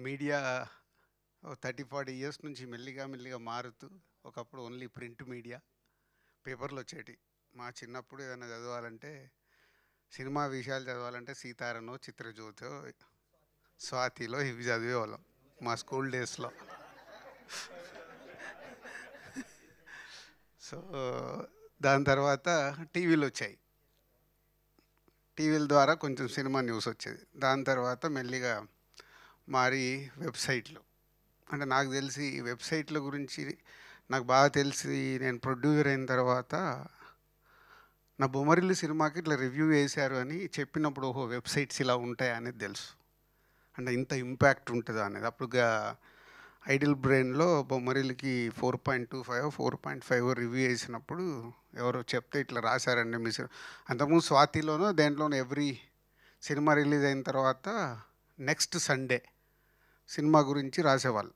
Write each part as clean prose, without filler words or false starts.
Media 30-40 years నుంచి మెల్లిగా మెల్లిగా మారుతూ ఒకప్పుడు ఓన్లీ ప్రింట్ మీడియా పేపర్లు వచ్చేటి. మా చిన్నప్పుడు ఏదైనా చదవాలంటే సినిమా విషయాలు చదవాలంటే సీతారనో చిత్రజ్యోతో స్వాతిలో ఇవి చదివేవాళ్ళం మా స్కూల్ డేస్లో. సో దాని తర్వాత టీవీలు వచ్చాయి. టీవీల ద్వారా కొంచెం సినిమా న్యూస్ వచ్చేది. దాని తర్వాత మెల్లిగా మారి వెబ్సైట్లు. అంటే నాకు తెలిసి ఈ వెబ్సైట్ల గురించి నాకు బాగా తెలిసి నేను ప్రొడ్యూసర్ అయిన తర్వాత నా బొమ్మరిల్లు సినిమాకి ఇట్లా రివ్యూ వేశారు అని చెప్పినప్పుడు ఓహో వెబ్సైట్స్ ఇలా ఉంటాయా అనేది తెలుసు. అంటే ఇంత ఇంపాక్ట్ ఉంటుందా అనేది. అప్పుడు ఐడిల్ బ్రెయిన్లో బొమ్మరిల్లుకి 4.25 4.5 రివ్యూ వేసినప్పుడు ఎవరో చెప్తే ఇట్లా రాశారండి మీ అంతకుముందు స్వాతిలోనూ దేంట్లోనూ ఎవ్రీ సినిమా రిలీజ్ అయిన తర్వాత నెక్స్ట్ సండే సినిమా గురించి రాసేవాళ్ళు.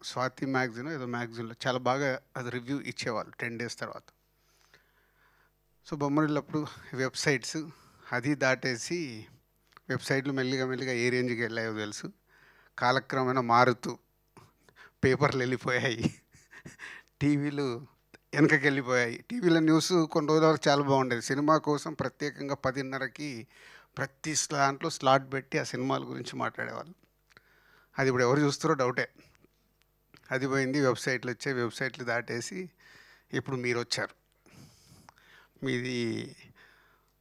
స్వాతి మ్యాగజైన్ ఏదో మ్యాగజైన్లో చాలా బాగా అది రివ్యూ ఇచ్చేవాళ్ళు 10 డేస్ తర్వాత. సో బొమ్మరిల్లు అప్పుడు వెబ్సైట్స్ అది దాటేసి వెబ్సైట్లు మెల్లిగా మెల్లిగా ఏ రేంజ్కి వెళ్ళాయో తెలుసు. కాలక్రమేణా మారుతూ పేపర్లు వెళ్ళిపోయాయి, టీవీలు వెనకకి వెళ్ళిపోయాయి. టీవీలో న్యూస్ కొన్ని రోజుల వరకు చాలా బాగుండేది. సినిమా కోసం ప్రత్యేకంగా 10:30కి ప్రతి దాంట్లో స్లాట్ పెట్టి ఆ సినిమాల గురించి మాట్లాడేవాళ్ళు. అది ఇప్పుడు ఎవరు చూస్తారో డౌటే. అది పోయింది. వెబ్సైట్లు వచ్చాయి. వెబ్సైట్లు దాటేసి ఇప్పుడు మీరు వచ్చారు. మీది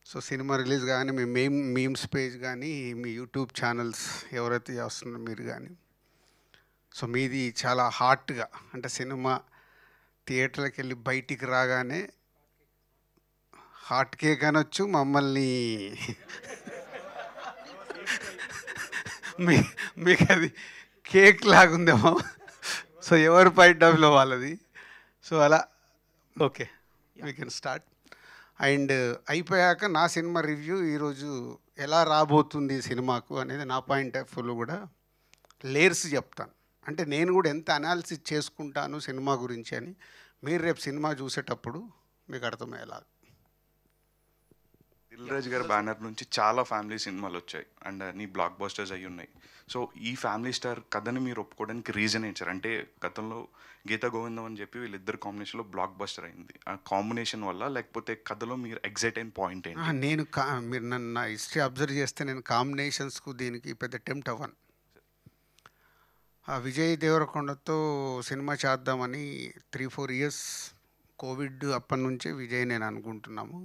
సో సినిమా రిలీజ్ కానీ మీ మీమ్స్ పేజ్ కానీ మీ యూట్యూబ్ ఛానల్స్ ఎవరైతే చేస్తున్నారో మీరు కానీ, సో మీది చాలా హాట్గా, అంటే సినిమా థియేటర్కి వెళ్ళి బయటికి రాగానే హాట్ కేక్ అనొచ్చు, మమ్మల్ని మీకు అది కేక్ లాగుందేమో. సో ఎవరి పాయింట్ ఆఫ్ వ్యూలో వాళ్ళది. సో అలా okay we can start. And అయిపోయాక నా సినిమా రివ్యూ ఈరోజు ఎలా రాబోతుంది సినిమాకు అనేది నా పాయింట్ ఆఫ్ వ్యూలో కూడా లేయర్స్ చెప్తాను. అంటే నేను కూడా ఎంత అనాలిసిస్ చేసుకుంటాను సినిమా గురించి అని మీరు రేపు సినిమా చూసేటప్పుడు మీకు అర్థమయ్యేలా. దిల్ రాజు గారి బ్యానర్ నుంచి చాలా ఫ్యామిలీ సినిమాలు వచ్చాయి అండ్ నీ బ్లాక్ బస్టర్స్ అయ్యి ఉన్నాయి. సో ఈ ఫ్యామిలీ స్టార్ కథని మీరు ఒప్పుకోవడానికి రీజన్ ఏంటారు? అంటే గతంలో గీతా గోవిందం అని చెప్పి వీళ్ళిద్దరు కాంబినేషన్లో బ్లాక్ బస్టర్ అయింది. ఆ కాంబినేషన్ వల్ల, లేకపోతే కథలో మీరు ఎగ్జైట్ అయిన పాయింట్ ఏంటి? నేను మీరు నన్ను నా హిస్టరీ అబ్జర్వ్ చేస్తే నేను కాంబినేషన్స్కు దీనికి పెద్ద టెంప్ట్ అవ్వను. విజయ్ దేవరకొండతో సినిమా చేద్దామని 3-4 ఇయర్స్ కోవిడ్ అప్పటి నుంచే విజయ్ నేను అనుకుంటున్నాము.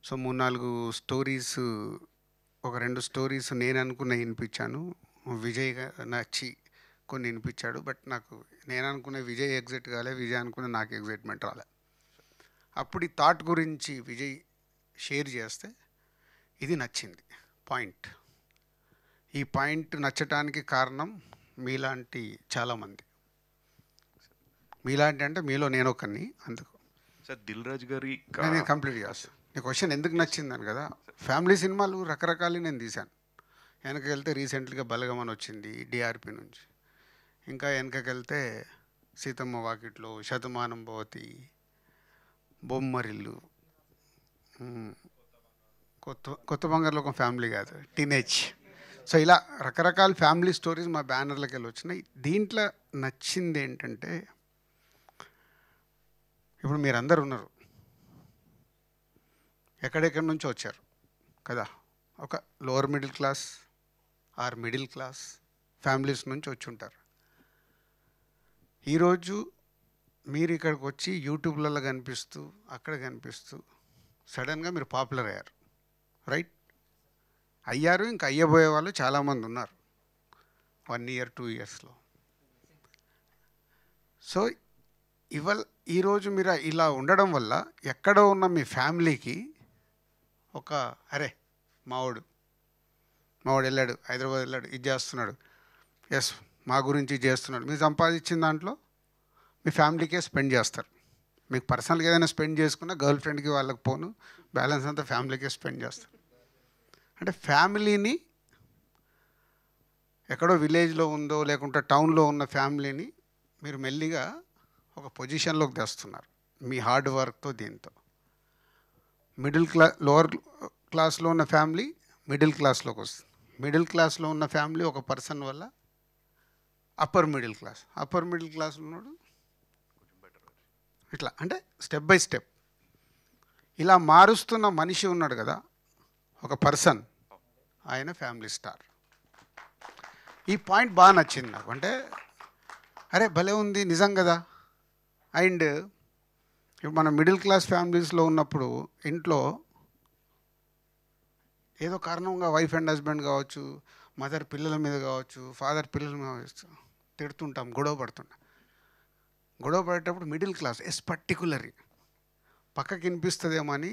సో 3-4 స్టోరీస్, ఒక 2 స్టోరీస్ నేను అనుకున్న వినిపించాను. విజయ్ నచ్చి కొన్ని వినిపించాడు. బట్ నాకు నేను అనుకునే విజయ్ ఎగ్జైట్ కాలే, విజయ్ అనుకునే నాకు ఎగ్జైట్మెంట్ రాలే. అప్పుడు ఈ థాట్ గురించి విజయ్ షేర్ చేస్తే ఇది నచ్చింది పాయింట్. ఈ పాయింట్ నచ్చటానికి కారణం మీలాంటి చాలామంది. మీలాంటి అంటే మీలో నేను ఒకరిని. అందుకు సార్ దిల్ రాజు గారి నేను కంప్లీట్ చేస్తాను. నీ క్వశ్చన్ ఎందుకు నచ్చిందని కదా. ఫ్యామిలీ సినిమాలు రకరకాలు నేను తీశాను. వెనకకి వెళ్తే రీసెంట్గా బలగమని వచ్చింది డిఆర్పి నుంచి. ఇంకా వెనకకి వెళ్తే సీతమ్మ వాకిట్లో, శతమానం భవతి, బొమ్మరిల్లు, కొత్త బంగారులోకం ఫ్యామిలీ కాదు, టీనేజ్. సో ఇలా రకరకాల ఫ్యామిలీ స్టోరీస్ మా బ్యానర్లకు వెళ్ళి వచ్చినాయి. దీంట్లో నచ్చింది ఏంటంటే ఇప్పుడు మీరందరూ ఉన్నారు, ఎక్కడెక్కడి నుంచో వచ్చారు కదా. ఒక lower middle class or middle class families నుంచి వచ్చి ఉంటారు. ఈరోజు మీరు ఇక్కడికి వచ్చి యూట్యూబ్లలో కనిపిస్తూ అక్కడ కనిపిస్తూ సడన్గా మీరు పాపులర్ అయ్యారు, రైట్? అయ్యారు, ఇంకా అయ్యబోయే వాళ్ళు చాలామంది ఉన్నారు 1 year 2 yearsలో. సో ఈరోజు మీరు ఇలా ఉండడం వల్ల ఎక్కడో ఉన్న మీ ఫ్యామిలీకి ఒక అరే మావాడు వెళ్ళాడు, హైదరాబాద్ వెళ్ళాడు, ఇది చేస్తున్నాడు, ఎస్ మా గురించి చేస్తున్నాడు. మీరు సంపాదించిన దాంట్లో మీ ఫ్యామిలీకే స్పెండ్ చేస్తారు. మీకు పర్సనల్గా ఏదైనా స్పెండ్ చేసుకున్నా గర్ల్ ఫ్రెండ్కి వాళ్ళకి పోను, బ్యాలెన్స్ అంతా ఫ్యామిలీకే స్పెండ్ చేస్తారు. అంటే ఫ్యామిలీని ఎక్కడో విలేజ్లో ఉందో లేకుంటే టౌన్లో ఉన్న ఫ్యామిలీని మీరు మెల్లిగా ఒక పొజిషన్లోకి తెస్తున్నారు మీ హార్డ్ వర్క్తో. దీంతో లోవర్ క్లాస్లో ఉన్న ఫ్యామిలీ మిడిల్ క్లాస్లోకి వస్తుంది. మిడిల్ క్లాస్లో ఉన్న ఫ్యామిలీ ఒక పర్సన్ వల్ల అప్పర్ మిడిల్ క్లాస్ ఉన్నాడు ఇట్లా, అంటే స్టెప్ బై స్టెప్ ఇలా మారుస్తున్న మనిషి ఉన్నాడు కదా, ఒక పర్సన్, ఆయన ఫ్యామిలీ స్టార్. ఈ పాయింట్ బాగా నచ్చింది నాకు. అంటే అరే భలే ఉంది నిజం కదా. అండ్ ఇప్పుడు మన మిడిల్ క్లాస్ ఫ్యామిలీస్లో ఉన్నప్పుడు ఇంట్లో ఏదో కారణంగా వైఫ్ అండ్ హస్బెండ్ కావచ్చు, మదర్ పిల్లల మీద కావచ్చు, ఫాదర్ పిల్లల మీద కావచ్చు, తిడుతుంటాం, గొడవ పడేటప్పుడు మిడిల్ క్లాస్ పర్టికులర్లీ పక్కకి వినిపిస్తుందేమో అని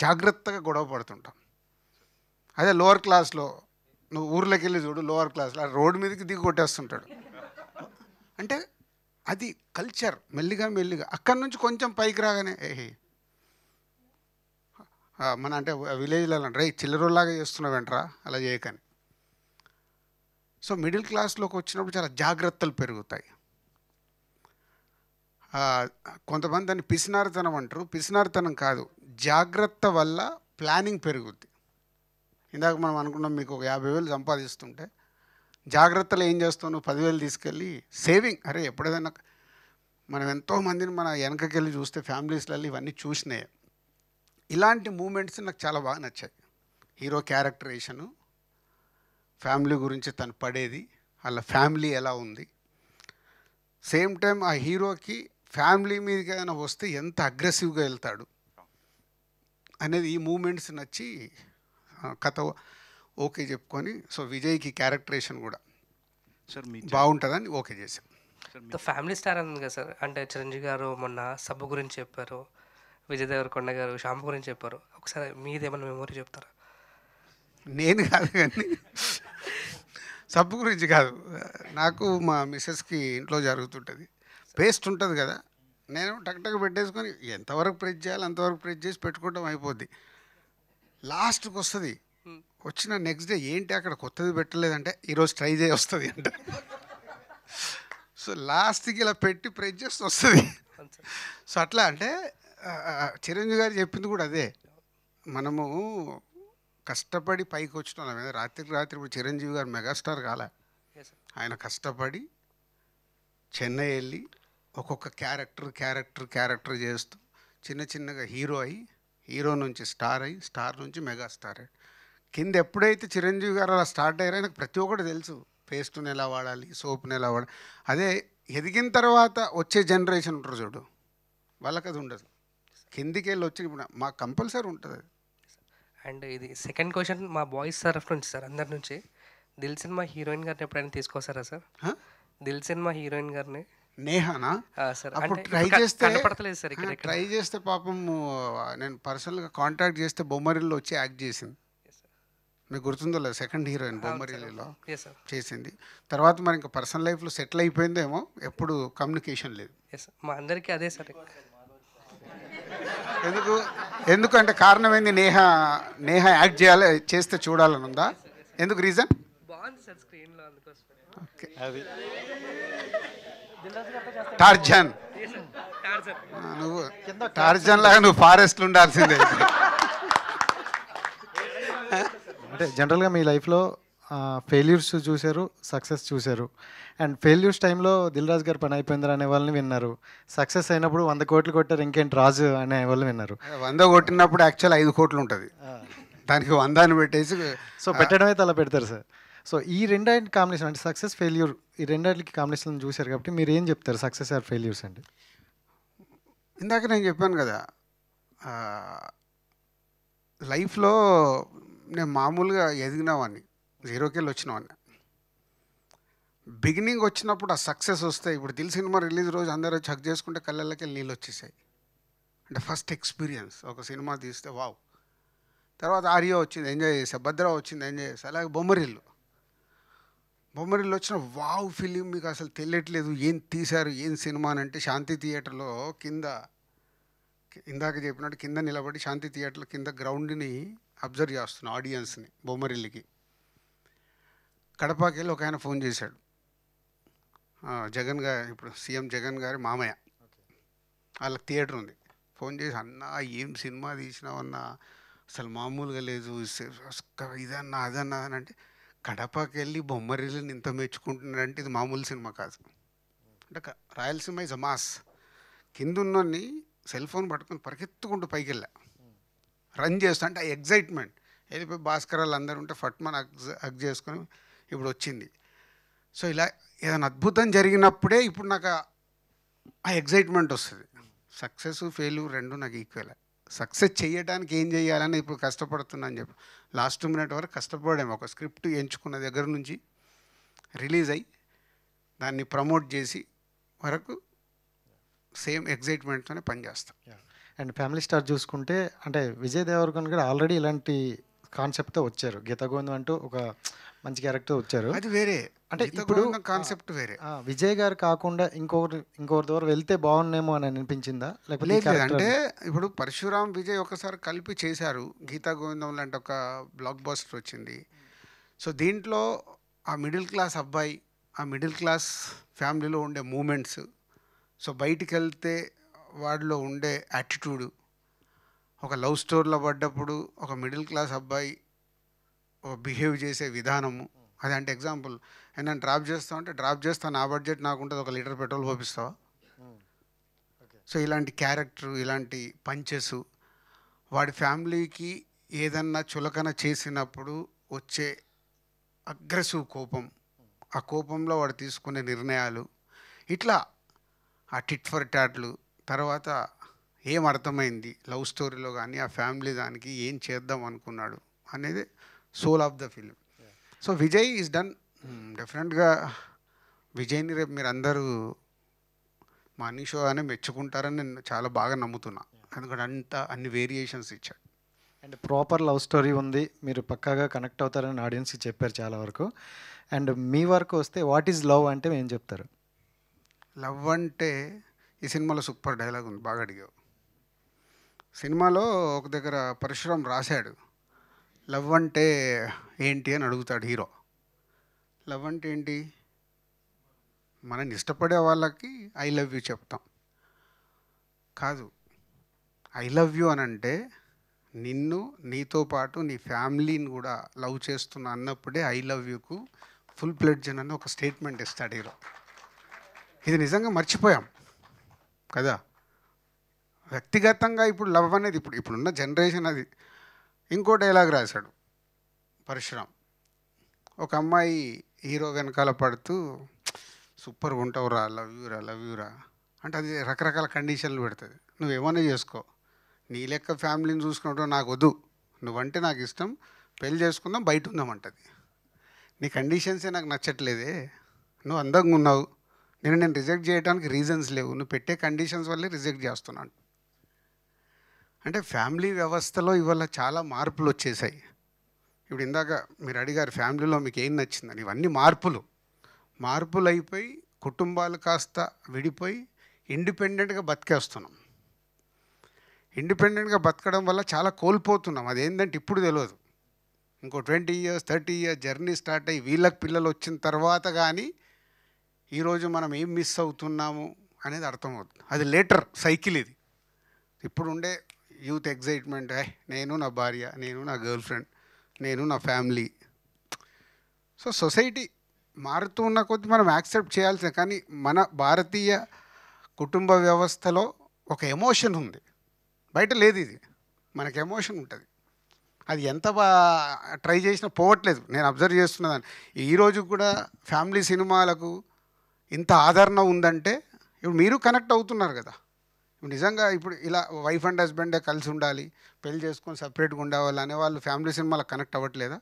జాగ్రత్తగా గొడవ పడుతుంటాం. అదే లోవర్ క్లాస్లో నువ్వు ఊర్లోకి వెళ్ళి చూడు, లోవర్ క్లాస్లో రోడ్డు మీదకి దిగి కొట్టేస్తుంటాడు. అంటే అది కల్చర్. మెల్లిగా అక్కడి నుంచి కొంచెం పైకి రాగానే మన అంటే విలేజ్లో రే చిల్లరోలాగా చేస్తున్నావేంట్రా, అలా చేయకని. సో మిడిల్ క్లాస్లోకి వచ్చినప్పుడు చాలా జాగ్రత్తలు పెరుగుతాయి. కొంతమంది దాన్ని పిసినారితనం అంటారు. పిసినారితనం కాదు, జాగ్రత్త వల్ల ప్లానింగ్ పెరుగుద్ది. ఇందాక మనం అనుకున్నాం, మీకు ఒక 50,000 సంపాదిస్తుంటే జాగ్రత్తలు ఏం చేస్తావు, నువ్వు 10,000 తీసుకెళ్ళి సేవింగ్. అరే ఎప్పుడైనా మనం ఎంతోమందిని మన వెనకకెళ్ళి చూస్తే ఫ్యామిలీస్లలో ఇవన్నీ చూసినాయి. ఇలాంటి మూమెంట్స్ నాకు చాలా బాగా నచ్చాయి. హీరో క్యారెక్టరేషను, ఫ్యామిలీ గురించి తను పడేది, వాళ్ళ ఫ్యామిలీ ఎలా ఉంది, సేమ్ టైం ఆ హీరోకి ఫ్యామిలీ మీదకి ఏదైనా వస్తే ఎంత అగ్రెసివ్గా వెళ్తాడు అనేది ఈ మూమెంట్స్ నచ్చి కథ ఓకే చెప్పుకొని, సో విజయ్కి క్యారెక్టరేషన్ కూడా సార్ మీ బాగుంటుందని ఓకే చేశాం. ఫ్యామిలీ స్టార్ ఉంది కదా సార్, అంటే చిరంజీవి గారు మొన్న సబ్బు గురించి చెప్పారు, విజయ్ దేవరకొండ గారు షాంపూ గురించి చెప్పారు. ఒకసారి మీదేమన్నా మెమొరీ చెప్తారా? నేను కాదు కానీ సబ్బు గురించి కాదు, నాకు మా మిస్సెస్కి ఇంట్లో జరుగుతుంటుంది. పేస్ట్ ఉంటుంది కదా, నేను టక్ పెట్టేసుకొని ఎంతవరకు ప్రెస్ చేయాలి అంతవరకు ప్రెస్ చేసి పెట్టుకోవడం అయిపోద్ది. లాస్ట్కి వస్తుంది, వచ్చిన నెక్స్ట్ డే ఏంటి అక్కడ కొత్తది పెట్టలేదంటే ఈరోజు ట్రై చేసి వస్తుంది అంట. సో లాస్ట్కి ఇలా పెట్టి ప్రెస్ చేసి వస్తుంది. సో అట్లా అంటే చిరంజీవి గారు చెప్పింది కూడా అదే. మనము కష్టపడి పైకి వచ్చిన వాళ్ళం. రాత్రికి రాత్రి ఇప్పుడు చిరంజీవి గారు మెగాస్టార్ కాలే, ఆయన కష్టపడి చెన్నై వెళ్ళి ఒక్కొక్క క్యారెక్టర్ చేస్తూ చిన్నగా హీరో అయ్యి, హీరో నుంచి స్టార్ అయ్యి, స్టార్ నుంచి మెగాస్టార్ అయ్యి, కింద ఎప్పుడైతే చిరంజీవి గారు అలా స్టార్ట్ అయ్యారో ఆయనకు ప్రతి ఒక్కటి తెలుసు. పేస్ట్ని ఎలా వాడాలి, సోప్ని ఎలా వాడాలి. అదే ఎదిగిన తర్వాత వచ్చే జనరేషన్ ఉంటారు చూడు, వాళ్ళకి అది ఉండదు. కిందికి వెళ్ళి వచ్చి ఇప్పుడు మాకు కంపల్సరీ ఉంటుంది అది. అండ్ ఇది సెకండ్ క్వశ్చన్ మా బాయ్స్ తరఫు నుంచి సార్, అందరి నుంచి. దిల్ సినిమా హీరోయిన్ గారిని ఎప్పుడైనా తీసుకొస్తారా సార్? దిల్ సినిమా హీరోయిన్ గారిని నేహానా సార్? అప్పుడు అంటే ట్రై చేస్తే కనపడతలేదు సార్ ఇక్కడ. ట్రై చేస్తే పాపం నేను పర్సనల్గా కాంటాక్ట్ చేస్తే బొమ్మరిల్లో వచ్చి యాక్ట్ చేసింది. మీకు గుర్తుందో లేదు, సెకండ్ హీరోయిన్ బొమ్మరిల్లులో చేసింది. తర్వాత మరి ఇంకా పర్సనల్ లైఫ్లో సెటిల్ అయిపోయిందేమో, ఎప్పుడు కమ్యూనికేషన్ లేదు. మా అందరికీ అదే సార్. ఎందుకంటే కారణం ఏంది, నేహ యాక్ట్ చేయాలి, చేస్తే చూడాలని ఉందా? ఎందుకు రీజన్? బాగుంది సార్ స్క్రీన్లో, అందుకోసం. ఓకే, టార్జన్, నువ్వు టార్జన్ లాగా నువ్వు ఫారెస్ట్లో ఉండాల్సిందే. అంటే జనరల్గా మీ లైఫ్లో ఫెయిల్యూర్స్ చూశారు, సక్సెస్ చూశారు. అండ్ ఫెయిల్యూర్స్ టైంలో దిల్ రాజు గారు పని అయిపోయిందిరా అనే వాళ్ళని విన్నారు. సక్సెస్ అయినప్పుడు 100 కోట్లు కొట్టారు ఇంకేంటి రాజు అనే వాళ్ళు విన్నారు. 100 కొట్టినప్పుడు యాక్చువల్ 5 కోట్లు ఉంటుంది, దానికి 100 అని పెట్టేసి సో పెట్టడం అయితే అలా పెడతారు సార్. సో ఈ రెండింటి కాంబినేషన్ అంటే సక్సెస్ ఫెయిల్యూర్, ఈ రెండింటికి కాంబినేషన్ చూశారు కాబట్టి మీరు ఏం చెప్తారు సక్సెస్ ఆర్ ఫెయిల్యూర్స్ అండి? ఇందాక నేను చెప్పాను కదా, లైఫ్లో నేను మామూలుగా ఎదిగినవాడిని, జీరోకి వెళ్ళి వచ్చినవాడిని. బిగినింగ్ వచ్చినప్పుడు ఆ సక్సెస్ వస్తే, ఇప్పుడు దిల్ సినిమా రిలీజ్ రోజు అందరూ చెక్ చేసుకుంటే కళ్ళకి వెళ్ళి నీళ్ళు వచ్చేసాయి. అంటే ఫస్ట్ ఎక్స్పీరియన్స్ ఒక సినిమా తీస్తే వావ్. తర్వాత ఆర్యో వచ్చింది, ఎంజాయ్ చేసా. భద్ర వచ్చింది, ఎంజాయ్ చేసా. అలాగే బొమ్మరిల్లు వచ్చిన వావ్ ఫిలిం. మీకు అసలు తెలియట్లేదు ఏం తీశారు, ఏం సినిమా అని. అంటే శాంతి థియేటర్లో కింద, ఇందాక చెప్పినట్టు కింద నిలబడి శాంతి థియేటర్లో కింద గ్రౌండ్ని అబ్జర్వ్ చేస్తున్నా, ఆడియన్స్ని. బొమ్మరిల్లికి కడపకి వెళ్ళి ఒక ఆయన ఫోన్ చేశాడు, జగన్ గారు, ఇప్పుడు సీఎం జగన్ గారి మామయ్య, వాళ్ళకి థియేటర్ ఉంది. ఫోన్ చేసి, అన్నా ఏం సినిమా తీసినావన్నా, అసలు మామూలుగా లేదు, ఇదన్నా అదన్నా అని. అంటే కడపకి వెళ్ళి బొమ్మరిల్లుని ఇంత మెచ్చుకుంటున్నాడంటే ఇది మామూలు సినిమా కాదు. అంటే రాయలసీమ ఇస్ అ మాస్. కింద ఉన్నోని సెల్ ఫోన్ పట్టుకొని పరిగెత్తుకుంటూ పైకి వెళ్ళా, రన్ చేస్తా అంటే ఆ ఎగ్జైట్మెంట్. వెళ్ళిపోయి భాస్కరాలు అందరూ ఉంటే ఫట్మన్ హగ్ చేసుకొని ఇప్పుడు వచ్చింది. సో ఇలా ఏదైనా అద్భుతం జరిగినప్పుడే ఇప్పుడు నాకు ఆ ఎగ్జైట్మెంట్ వస్తుంది. సక్సెస్ ఫెయిల్యూర్ రెండు నాకు ఈక్వల్. సక్సెస్ చేయడానికి ఏం చేయాలని ఇప్పుడు కష్టపడుతున్నాను చెప్పి లాస్ట్ మినిట్ వరకు కష్టపడాము. ఒక స్క్రిప్ట్ ఎంచుకున్న దగ్గర నుంచి రిలీజ్ అయ్యి దాన్ని ప్రమోట్ చేసి వరకు సేమ్ ఎగ్జైట్మెంట్తోనే పనిచేస్తాం. అండ్ ఫ్యామిలీ స్టార్ చూసుకుంటే అంటే విజయ్ దేవరకొండ కూడా ఆల్రెడీ ఇలాంటి కాన్సెప్ట్తో వచ్చారు. గీత గోవిందం అంటూ ఒక మంచి క్యారెక్టర్ వచ్చారు. అది వేరే, అంటే ఇప్పుడు కాన్సెప్ట్ వేరే. విజయ్ గారు కాకుండా ఇంకొకరి ద్వారా వెళ్తే బాగున్నేమో అని అనిపించిందా? లేదు, అంటే ఇప్పుడు పరశురామ్ విజయ్ ఒకసారి కలిపి చేశారు. గీతా గోవిందం లాంటి ఒక బ్లాక్ బస్టర్ వచ్చింది. సో దీంట్లో ఆ మిడిల్ క్లాస్ అబ్బాయి, ఆ మిడిల్ క్లాస్ ఫ్యామిలీలో ఉండే మూమెంట్స్, సో బయటికి వెళ్తే వాడిలో ఉండే యాటిట్యూడు, ఒక లవ్ స్టోరీలో పడ్డప్పుడు ఒక మిడిల్ క్లాస్ అబ్బాయి బిహేవ్ చేసే విధానము. అది అంటే ఎగ్జాంపుల్, నేను డ్రాప్ చేస్తావు అంటే డ్రాప్ చేస్తాను, నా బడ్జెట్ నాకు ఉంటుంది, 1 లీటర్ పెట్రోల్ పోపిస్తావా? సో ఇలాంటి క్యారెక్టర్, ఇలాంటి పంచెస్, వాడి ఫ్యామిలీకి ఏదన్నా చులకన చేసినప్పుడు వచ్చే అగ్రెసివ్ కోపం, ఆ కోపంలో వాడు తీసుకునే నిర్ణయాలు, ఇట్లా ఆ టిట్ ఫర్ టాట్లు. తర్వాత ఏం అర్థమైంది లవ్ స్టోరీలో కానీ ఆ ఫ్యామిలీ దానికి ఏం చేద్దాం అనుకున్నాడు అనేది soul of the film. So Vijay is done డెఫినెట్గా. విజయ్ని రేపు మీరు అందరూ మనీ షో అనే మెచ్చుకుంటారని నేను చాలా బాగా నమ్ముతున్నా. ఎందుకంటే అన్ని వేరియేషన్స్ ఇచ్చాడు. అండ్ ప్రాపర్ లవ్ స్టోరీ ఉంది, మీరు పక్కాగా కనెక్ట్ అవుతారని ఆడియన్స్కి చెప్పారు చాలా వరకు. అండ్ మీ వరకు వస్తే వాట్ ఈజ్ లవ్ అంటే ఏం చెప్తారు? లవ్ అంటే ఈ సినిమాలో సూపర్ డైలాగ్ ఉంది, బాగా అడిగావు. సినిమాలో ఒక దగ్గర పరశురామ్ రాశాడు, లవ్ అంటే ఏంటి అని అడుగుతాడు హీరో. లవ్ అంటే ఏంటి? మనని ఇష్టపడే వాళ్ళకి ఐ లవ్ యూ చెప్తాం కాదు. ఐ లవ్ యూ అని అంటే నిన్ను, నీతో పాటు నీ ఫ్యామిలీని కూడా లవ్ చేస్తున్నా అన్నప్పుడే I love you go full pledge అని ఒక స్టేట్మెంట్ ఇస్తాడు హీరో. ఇది నిజంగా మర్చిపోయాం కదా. వ్యక్తిగతంగా ఇప్పుడు లవ్ అనేది ఇప్పుడున్న జనరేషన్ అది. ఇంకో డైలాగ్ రాశాడు పరశురామ్. ఒక అమ్మాయి హీరో వెనకాల పడుతూ సూపర్గా ఉంటావురా, లవ్ యూరా అంటే అది రకరకాల కండిషన్లు పెడుతుంది. నువ్వేమన్నా చేసుకో, నీ లెక్క ఫ్యామిలీని చూసుకున్నట్టు నాకు వద్దు, నువ్వంటే నాకు ఇష్టం, పెళ్ళి చేసుకుందాం, బయట ఉందామంటది. నీ కండిషన్సే నాకు నచ్చట్లేదే, నువ్వు అందంగా ఉన్నావు, నేను రిజెక్ట్ చేయడానికి రీజన్స్ లేవు, నువ్వు పెట్టే కండిషన్స్ వల్లే రిజెక్ట్ చేస్తున్నాను. అంటే ఫ్యామిలీ వ్యవస్థలో ఇవాళ చాలా మార్పులు వచ్చేసాయి. ఇప్పుడు ఇందాక మీరు అడిగారు ఫ్యామిలీలో మీకు ఏం నచ్చిందని. ఇవన్నీ మార్పులు అయిపోయి కుటుంబాలు కాస్త విడిపోయి ఇండిపెండెంట్గా బతికేస్తున్నాం. ఇండిపెండెంట్గా బతకడం వల్ల చాలా కోల్పోతున్నాం. అదేంటంటే ఇప్పుడు తెలియదు, ఇంకో 20 years 30 years జర్నీ స్టార్ట్ అయ్యి వీళ్ళకి పిల్లలు వచ్చిన తర్వాత కానీ ఈరోజు మనం ఏం మిస్ అవుతున్నాము అనేది అర్థమవుతుంది. అది లేటర్ సైకిల్ ఇది. ఇప్పుడు ఉండే యూత్ ఎగ్జైట్మెంట్, నేను నా భార్య, నేను నా గర్ల్ ఫ్రెండ్, నేను నా ఫ్యామిలీ. సో సొసైటీ మారుతూ ఉన్న కొద్దీ మనం యాక్సెప్ట్ చేయాల్సిందే. కానీ మన భారతీయ కుటుంబ వ్యవస్థలో ఒక ఎమోషన్ ఉంది, బయట లేదు. ఇది మనకు ఎమోషన్ ఉంటుంది, అది ఎంత ట్రై చేసినా పోవట్లేదు. నేను అబ్జర్వ్ చేస్తున్నదాన్ని. ఈరోజు కూడా ఫ్యామిలీ సినిమాలకు ఇంత ఆదరణ ఉందంటే ఇప్పుడు మీరు కనెక్ట్ అవుతున్నారు కదా. ఇప్పుడు నిజంగా ఇప్పుడు ఇలా వైఫ్ అండ్ హస్బెండే కలిసి ఉండాలి, పెళ్లి చేసుకొని సపరేట్గా ఉండేవాళ్ళు అనేవాళ్ళు ఫ్యామిలీ సినిమాలకు కనెక్ట్ అవ్వట్లేదా?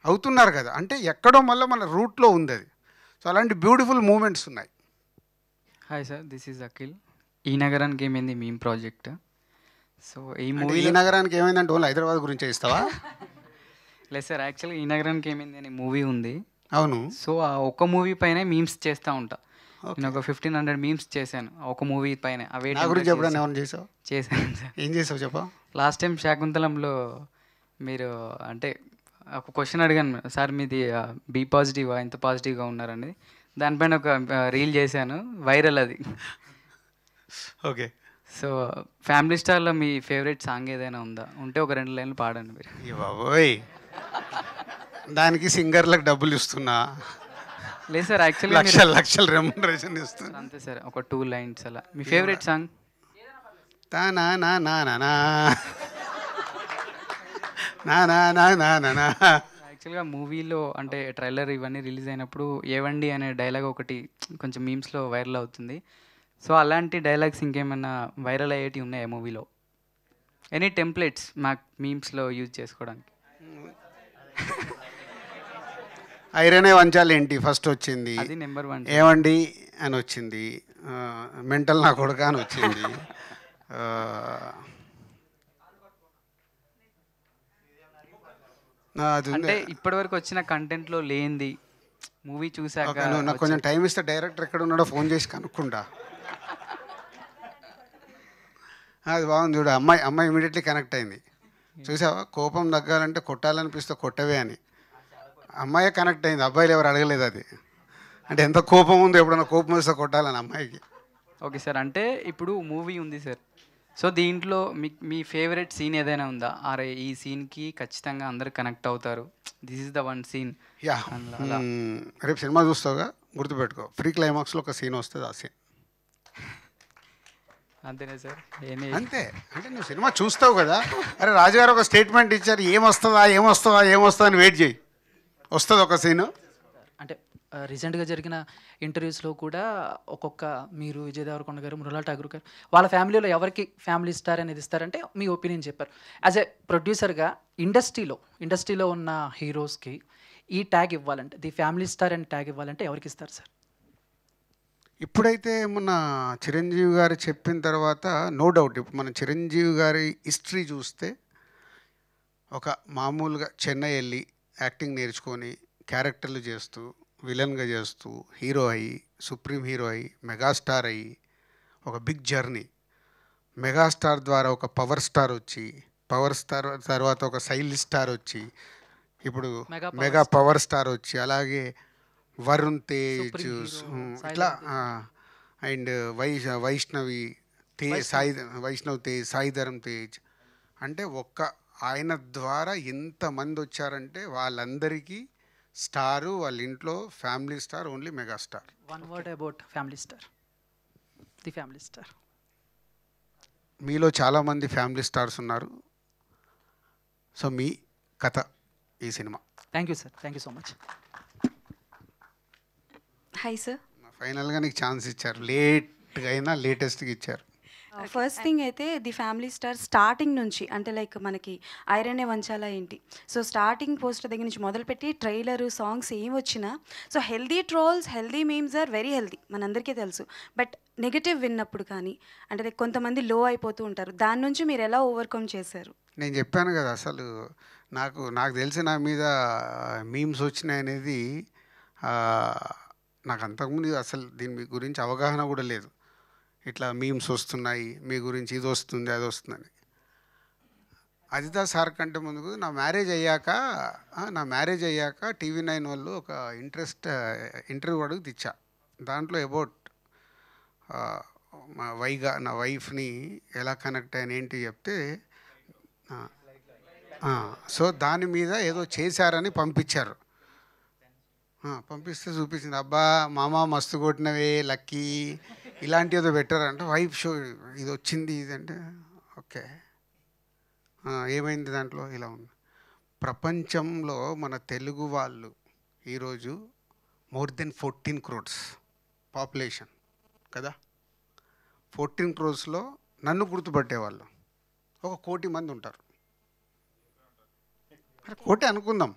అవుతున్నారు కదా. అంటే ఎక్కడో మళ్ళీ మన రూట్లో ఉంది అది. సో అలాంటి బ్యూటిఫుల్ మూమెంట్స్ ఉన్నాయి. Hi sir, this is Akhil. ఈ నగరానికి ఏమైంది మీమ్ ప్రాజెక్ట్. సో ఈ మూవీ ఈ నగరానికి ఏమైందంటే ఓన్లీ హైదరాబాద్ గురించి ఇస్తావా? లేదు సార్, యాక్చువల్గా ఈ నగరానికి ఏమైంది అని మూవీ ఉంది. అవును. సో ఆ ఒక్క మూవీ పైన మీమ్స్ చేస్తూ ఉంటా. నేను ఒక 1500 మీమ్స్ చేశాను ఒక మూవీ పైన. అవే గురించి ఎప్పుడైనా ఏమైనా చేసావు? చేశాను సార్. ఏం చేసావు చెప్పా? లాస్ట్ టైం శాకుంతలంలో మీరు అంటే ఒక క్వశ్చన్ అడిగాను సార్, మీది బీ పాజిటివా, ఎంత పాజిటివ్గా ఉన్నారని. దానిపైన ఒక రీల్ చేశాను, వైరల్ అది. ఓకే. సో ఫ్యామిలీ స్టార్లో మీ ఫేవరెట్ సాంగ్ ఏదైనా ఉందా? ఉంటే ఒక 2 లైన్లు పాడండి మీరు. బాబోయ్, దానికి సింగర్లకు డబ్బులు ఇస్తున్నా, లేదు సార్ యాక్చువల్గా లక్షల లక్షల రెమ్యునరేషన్ ఇస్తున్నా. అంతే సార్, ఒక 2 లైన్స్ అలా. మీ ఫేవరెట్ సాంగ్? తానా నా నా నా నా నా నా నా నా నా నా. యాక్చువల్గా మూవీలో అంటే ట్రైలర్ ఇవన్నీ రిలీజ్ అయినప్పుడు ఏవండి అనే డైలాగ్ ఒకటి కొంచెం మీమ్స్లో వైరల్ అవుతుంది. సో అలాంటి డైలాగ్స్ ఇంకేమైనా వైరల్ అయ్యేటివి ఉన్నాయా మూవీలో? ఎనీ టెంప్లెట్స్ మాకు మీమ్స్లో యూజ్ చేసుకోవడానికి? ఐరనే వంచాలి ఏంటి ఫస్ట్ వచ్చింది, అది నెంబర్ 1. ఏమండి అని వచ్చింది, మెంటల్ నా కొడుక అని వచ్చింది. అది ఉంది. అంటే ఇప్పటివరకు వచ్చిన కంటెంట్లో లేనిది మూవీ చూసాక ఓకే, నువ్వు నాకు కొంచెం టైం ఇస్తే డైరెక్టర్ ఎక్కడ ఉన్నాడో ఫోన్ చేసి కనుక్కుంటా. అది బాగుంది చూడు, అమ్మాయి ఇమీడియట్లీ కనెక్ట్ అయింది. చూసావా, కోపం తగ్గాలంటే కొట్టాలనిపిస్తే కొట్టవే అని. అమ్మాయే కనెక్ట్ అయింది, అబ్బాయిలు ఎవరు అడగలేదు అది. అంటే ఎంత కోపం ఉందో, ఎప్పుడన్నా కోపం వస్తే కొట్టాలని అమ్మాయికి. ఓకే సార్, అంటే ఇప్పుడు మూవీ ఉంది సార్, సో దీంట్లో మీ ఫేవరెట్ సీన్ ఏదైనా ఉందా? అరే ఈ సీన్కి ఖచ్చితంగా అందరు కనెక్ట్ అవుతారు, this is the one scene? Yeah, రేపు సినిమా చూస్తావుగా, గుర్తుపెట్టుకో, ఫ్రీ క్లైమాక్స్లో ఒక సీన్ వస్తుంది, ఆ సీన్ అంతేనా సార్? అంతే. అంటే నువ్వు సినిమా చూస్తావు కదా, అరే రాజుగారు ఒక స్టేట్మెంట్ ఇచ్చారు, ఏమొస్తుందా అని వెయిట్ చేయి, వస్తుంది ఒక సీను. అంటే రీసెంట్గా జరిగిన ఇంటర్వ్యూస్లో కూడా ఒక్కొక్క మీరు విజయ్ దేవరకొండ గారు, మృణాల్ ఠాగూర్ గారు, వాళ్ళ ఫ్యామిలీలో ఎవరికి ఫ్యామిలీ స్టార్ అనేది ఇస్తారంటే మీ ఒపీనియన్ చెప్పారు. యాజ్ ఎ ప్రొడ్యూసర్గా ఇండస్ట్రీలో ఉన్న హీరోస్కి ఈ ట్యాగ్ ఇవ్వాలంటే, ది ఫ్యామిలీ స్టార్ అని ట్యాగ్ ఇవ్వాలంటే ఎవరికి ఇస్తారు సార్? ఇప్పుడైతే మొన్న చిరంజీవి గారు చెప్పిన తర్వాత నో డౌట్, ఇప్పుడు మన చిరంజీవి గారి హిస్టరీ చూస్తే ఒక మామూలుగా చెన్నై వెళ్ళి యాక్టింగ్ నేర్చుకొని క్యారెక్టర్లు చేస్తూ, విలన్గా చేస్తూ, హీరో అయ్యి, సుప్రీం హీరో అయ్యి, మెగాస్టార్ అయ్యి, ఒక బిగ్ జర్నీ. మెగాస్టార్ ద్వారా ఒక పవర్ స్టార్ వచ్చి, పవర్ స్టార్ తర్వాత ఒక సైలిష్ స్టార్ వచ్చి, ఇప్పుడు మెగా పవర్ స్టార్ వచ్చి, అలాగే వరుణ్ తేజ్, ఇట్లా అండ్ వైష్ణవ్ తేజ్, సాయి ధరమ్ తేజ్. అంటే ఆయన ద్వారా ఎంతమంది వచ్చారంటే వాళ్ళందరికీ స్టారు, వాళ్ళ ఇంట్లో family star, only megastar. One word about family star, the family star. మీలో చాలామంది ఫ్యామిలీ స్టార్స్ ఉన్నారు. సో మీ కథ ఈ cinema. Thank you sir, thank you so much. Hi sir. ఫైనల్గా నీకు ఛాన్స్ ఇచ్చారు, లేట్గా అయినా లేటెస్ట్గా ఇచ్చారు. ఫస్ట్ థింగ్ అయితే ది ఫ్యామిలీ స్టార్ స్టార్టింగ్ నుంచి, అంటే లైక్ మనకి ఐరనే వంచాలా ఏంటి, సో స్టార్టింగ్ పోస్టర్ దగ్గర నుంచి మొదలుపెట్టి ట్రైలర్, సాంగ్స్ ఏం వచ్చినా, so healthy trolls, healthy memes are very healthy, మనందరికీ తెలుసు. బట్ నెగిటివ్ విన్నప్పుడు కానీ, అంటే లైక్ కొంతమంది లో అయిపోతూ ఉంటారు, దాని నుంచి మీరు ఎలా ఓవర్కమ్ చేశారు? నేను చెప్పాను కదా, అసలు నాకు తెలిసి నా మీద మీమ్స్ వచ్చినాయి అనేది నాకు అంతకుముందు అసలు దీని గురించి అవగాహన కూడా లేదు. ఇట్లా మీమ్స్ వస్తున్నాయి, మీ గురించి ఇది వస్తుంది, అది వస్తుందని. అదితా సార్ కంటే ముందుకు నా మ్యారేజ్ అయ్యాక TV9 వాళ్ళు ఒక ఇంటర్వ్యూ అడుగు తెచ్చా. దాంట్లో అబౌట్ నా వైఫ్ని ఎలా కనెక్ట్ అయిన ఏంటి చెప్తే, సో దాని మీద ఏదో చేశారని పంపించారు. పంపిస్తే చూపించింది, అబ్బా మామ మస్తు కొట్టినవే లక్కీ, ఇలాంటి ఏదో పెట్టారంటే వైఫ్ షో ఇది వచ్చింది ఇదంటే, ఓకే ఏమైంది దాంట్లో, ఇలా ఉంది. ప్రపంచంలో మన తెలుగు వాళ్ళు ఈరోజు మోర్ దెన్ 14 crores పాపులేషన్ కదా. 14 crores నన్ను గుర్తుపట్టేవాళ్ళు 1 కోటి మంది ఉంటారు. 1 కోటి అనుకుందాం,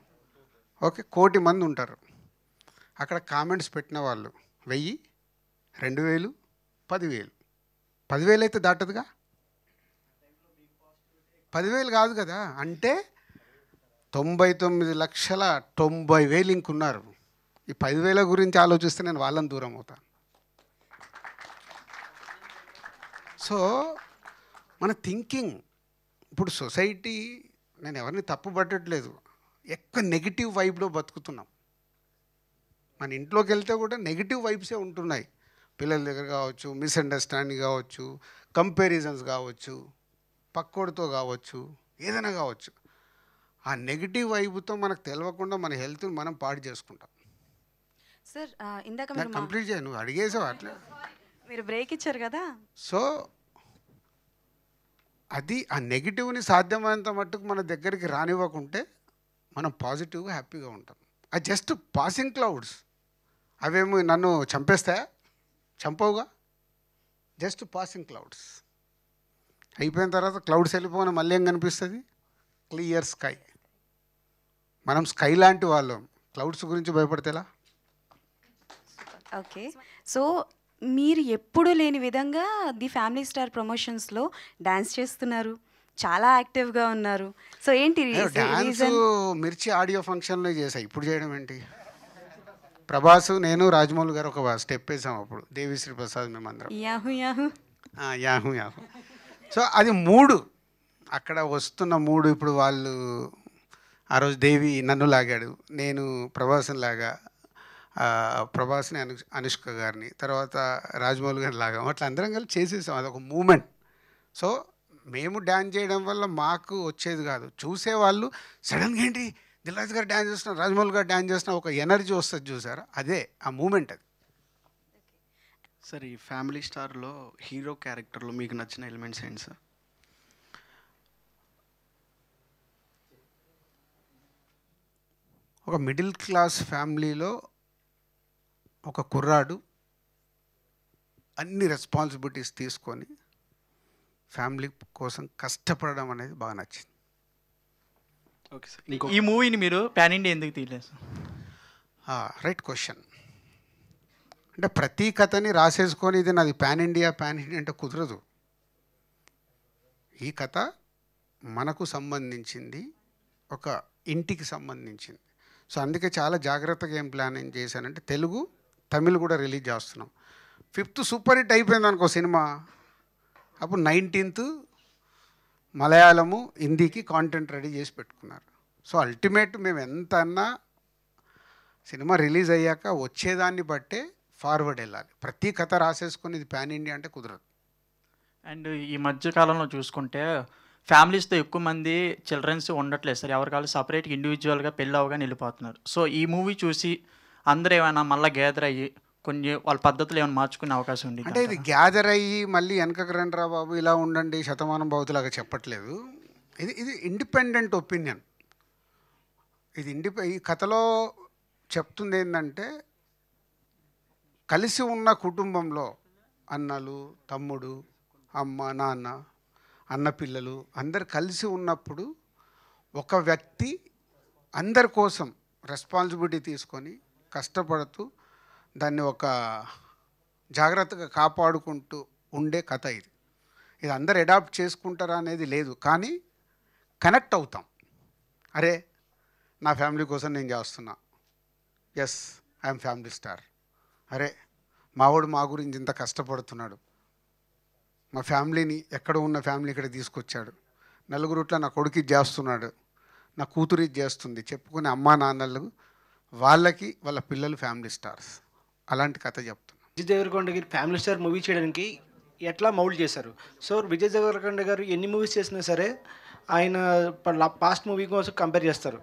ఓకే, 1 కోటి మంది ఉంటారు. అక్కడ కామెంట్స్ పెట్టిన వాళ్ళు 1000, 2000, 10,000. 10,000 అయితే దాటదుగా, 10,000 కాదు కదా. అంటే 99,90,000 ఇంకున్నారు. ఈ 10,000 గురించి ఆలోచిస్తే నేను వాళ్ళని దూరం అవుతాను. సో మన థింకింగ్ ఇప్పుడు సొసైటీ, నేను ఎవరిని తప్పు పట్టట్లేదు, ఎక్కువ నెగిటివ్ వైబ్లో బతుకుతున్నాం. మన ఇంట్లోకి వెళ్తే కూడా నెగిటివ్ వైబ్సే ఉంటున్నాయి. పిల్లల దగ్గర కావచ్చు, మిస్అండర్స్టాండింగ్ కావచ్చు, కంపారిజన్స్ కావచ్చు, పక్కోడితో కావచ్చు, ఏదైనా కావచ్చు. ఆ నెగిటివ్ వైపుతో మనకు తెలియకుండా మన హెల్త్ని మనం పాడు చేసుకుంటాం. సార్ ఇందాక నాకు కంప్లీట్ చేయ, నువ్వు అడిగేసావు అట్లా. మీరు బ్రేక్ ఇచ్చారు కదా. సో అది ఆ నెగిటివ్ని సాధ్యమైనంత మట్టుకు మన దగ్గరికి రానివ్వకుంటే మనం పాజిటివ్గా హ్యాపీగా ఉంటాం. అది జస్ట్ పాసింగ్ క్లౌడ్స్, అవేమో నన్ను చంపేస్తాయా? చంపవుగా, జస్ట్ పాసింగ్ క్లౌడ్స్. అయిపోయిన తర్వాత క్లౌడ్స్ వెళ్ళిపోయిన మళ్ళీ ఏం కనిపిస్తుంది? Clear sky. మనం స్కై లాంటి వాళ్ళం, క్లౌడ్స్ గురించి భయపడితేలా? ఓకే, సో మీరు ఎప్పుడు లేని విధంగా ది ఫ్యామిలీ స్టార్ ప్రమోషన్స్లో డ్యాన్స్ చేస్తున్నారు, చాలా యాక్టివ్గా ఉన్నారు. సో ఏంటి డ్యాన్స్ రీజన్? మిర్చి ఆడియో ఫంక్షన్లో చేసా, ఇప్పుడు చేయడం ఏంటి? ప్రభాస్, నేను, రాజమౌళి గారు ఒక స్టెప్ వేసాం అప్పుడు, దేవిశ్రీ ప్రసాద్, మేమందరం యాహు యాహు. యాహు యాహు. సో అది మూడు, అక్కడ వస్తున్న మూడు. ఇప్పుడు వాళ్ళు ఆ రోజు దేవి నన్ను లాగాడు, నేను ప్రభాస్ని లాగా, ప్రభాస్ని అనుష్క గారిని, తర్వాత రాజమౌళి గారిని లాగాం. అట్లా అందరం కలిసి చేసేసాం, అదొక మూమెంట్. సో మేము డ్యాన్స్ చేయడం వల్ల మాకు వచ్చేది కాదు, చూసేవాళ్ళు సడన్గా ఏంటి దిల్ రాజు గారు డ్యాన్స్ చేస్తున్నారు, రాజమౌళి గారు డ్యాన్స్ చేస్తున్నారు, ఒక ఎనర్జీ వస్తుంది చూసారా, అదే ఆ మూమెంట్. అది సార్ ఈ ఫ్యామిలీ స్టార్లో హీరో క్యారెక్టర్లో మీకు నచ్చిన ఎలిమెంట్స్ ఏంటి సార్? ఒక మిడిల్ క్లాస్ ఫ్యామిలీలో ఒక కుర్రాడు అన్ని రెస్పాన్సిబిలిటీస్ తీసుకొని ఫ్యామిలీ కోసం కష్టపడడం అనేది బాగా నచ్చింది. Okay sir. ఈ మూవీని మీరు పాన్ ఇండియా ఎందుకు తీయలేదు సార్? Right question. అంటే ప్రతి కథని రాసేసుకొని ఇది నాది పాన్ ఇండియా అంటే కుదరదు. ఈ కథ మనకు సంబంధించింది, ఒక ఇంటికి సంబంధించింది. సో అందుకే చాలా జాగ్రత్తగా ఏం ప్లానింగ్ చేశానంటే, తెలుగు తమిళ్ కూడా రిలీజ్ చేస్తున్నాం. 5th సూపర్ హిట్ అయిపోయింది అనుకో సినిమా, అప్పుడు 19th మలయాళము, హిందీకి కాంటెంట్ రెడీ చేసి పెట్టుకున్నారు. సో అల్టిమేట్ మేము ఎంత అన్నా సినిమా రిలీజ్ అయ్యాక వచ్చేదాన్ని బట్టే ఫార్వర్డ్ వెళ్ళాలి. ప్రతి కథ రాసేసుకొని ఇది పాన్ ఇండియా అంటే కుదరదు. అండ్ ఈ మధ్య కాలంలో చూసుకుంటే ఫ్యామిలీస్తో ఎక్కువ మంది చిల్డ్రన్స్ ఉండట్లేదు సార్, ఎవరికాళ్ళు సపరేట్గా ఇండివిజువల్గా పెళ్ళి అవగానే వెళ్ళిపోతున్నారు. సో ఈ మూవీ చూసి అందరూ ఏమైనా మళ్ళీ గ్యాదర్ అయ్యి కొన్ని వాళ్ళ పద్ధతులు ఏమైనా మార్చుకునే అవకాశం ఉంది అంటే ఇది గ్యాదర్ అయ్యి మళ్ళీ వెనకకు రండి రా బాబు ఇలా ఉండండి శతమానం భౌతులాగా చెప్పట్లేదు. ఇది ఇండిపెండెంట్ ఒపీనియన్. ఇది ఈ కథలో చెప్తుంది ఏంటంటే, కలిసి ఉన్న కుటుంబంలో అన్నలు, తమ్ముడు, అమ్మ, నాన్న, అన్న పిల్లలు అందరు కలిసి ఉన్నప్పుడు ఒక వ్యక్తి అందరి కోసం రెస్పాన్సిబిలిటీ తీసుకొని కష్టపడుతూ దాన్ని ఒక జాగ్రత్తగా కాపాడుకుంటూ ఉండే కథ ఇది. ఇది అందరు అడాప్ట్ చేసుకుంటారా అనేది లేదు, కానీ కనెక్ట్ అవుతాం. అరే నా ఫ్యామిలీ కోసం నేను చేస్తున్నా, ఎస్ ఐఎమ్ ఫ్యామిలీ స్టార్. అరే మావాడు మా గురించి ఇంత కష్టపడుతున్నాడు, మా ఫ్యామిలీని ఎక్కడ ఉన్న ఫ్యామిలీ ఇక్కడ తీసుకొచ్చాడు, నలుగురుట్ల నా కొడుకు ఇది చేస్తున్నాడు, నా కూతురు ఇది చేస్తుంది చెప్పుకునే అమ్మా నాన్నలు వాళ్ళకి వాళ్ళ పిల్లలు ఫ్యామిలీ స్టార్స్. అలాంటి కథ చెప్తున్నా. విజయ్ దేవరకొండ గారి ఫ్యామిలీ స్టార్ మూవీ చేయడానికి ఎట్లా మౌల్డ్ చేశారు? సో విజయ్ దేవరకొండ గారు ఎన్ని మూవీస్ చేసినా సరే ఆయన పాస్ట్ మూవీ కోసం కంపేర్ చేస్తారు.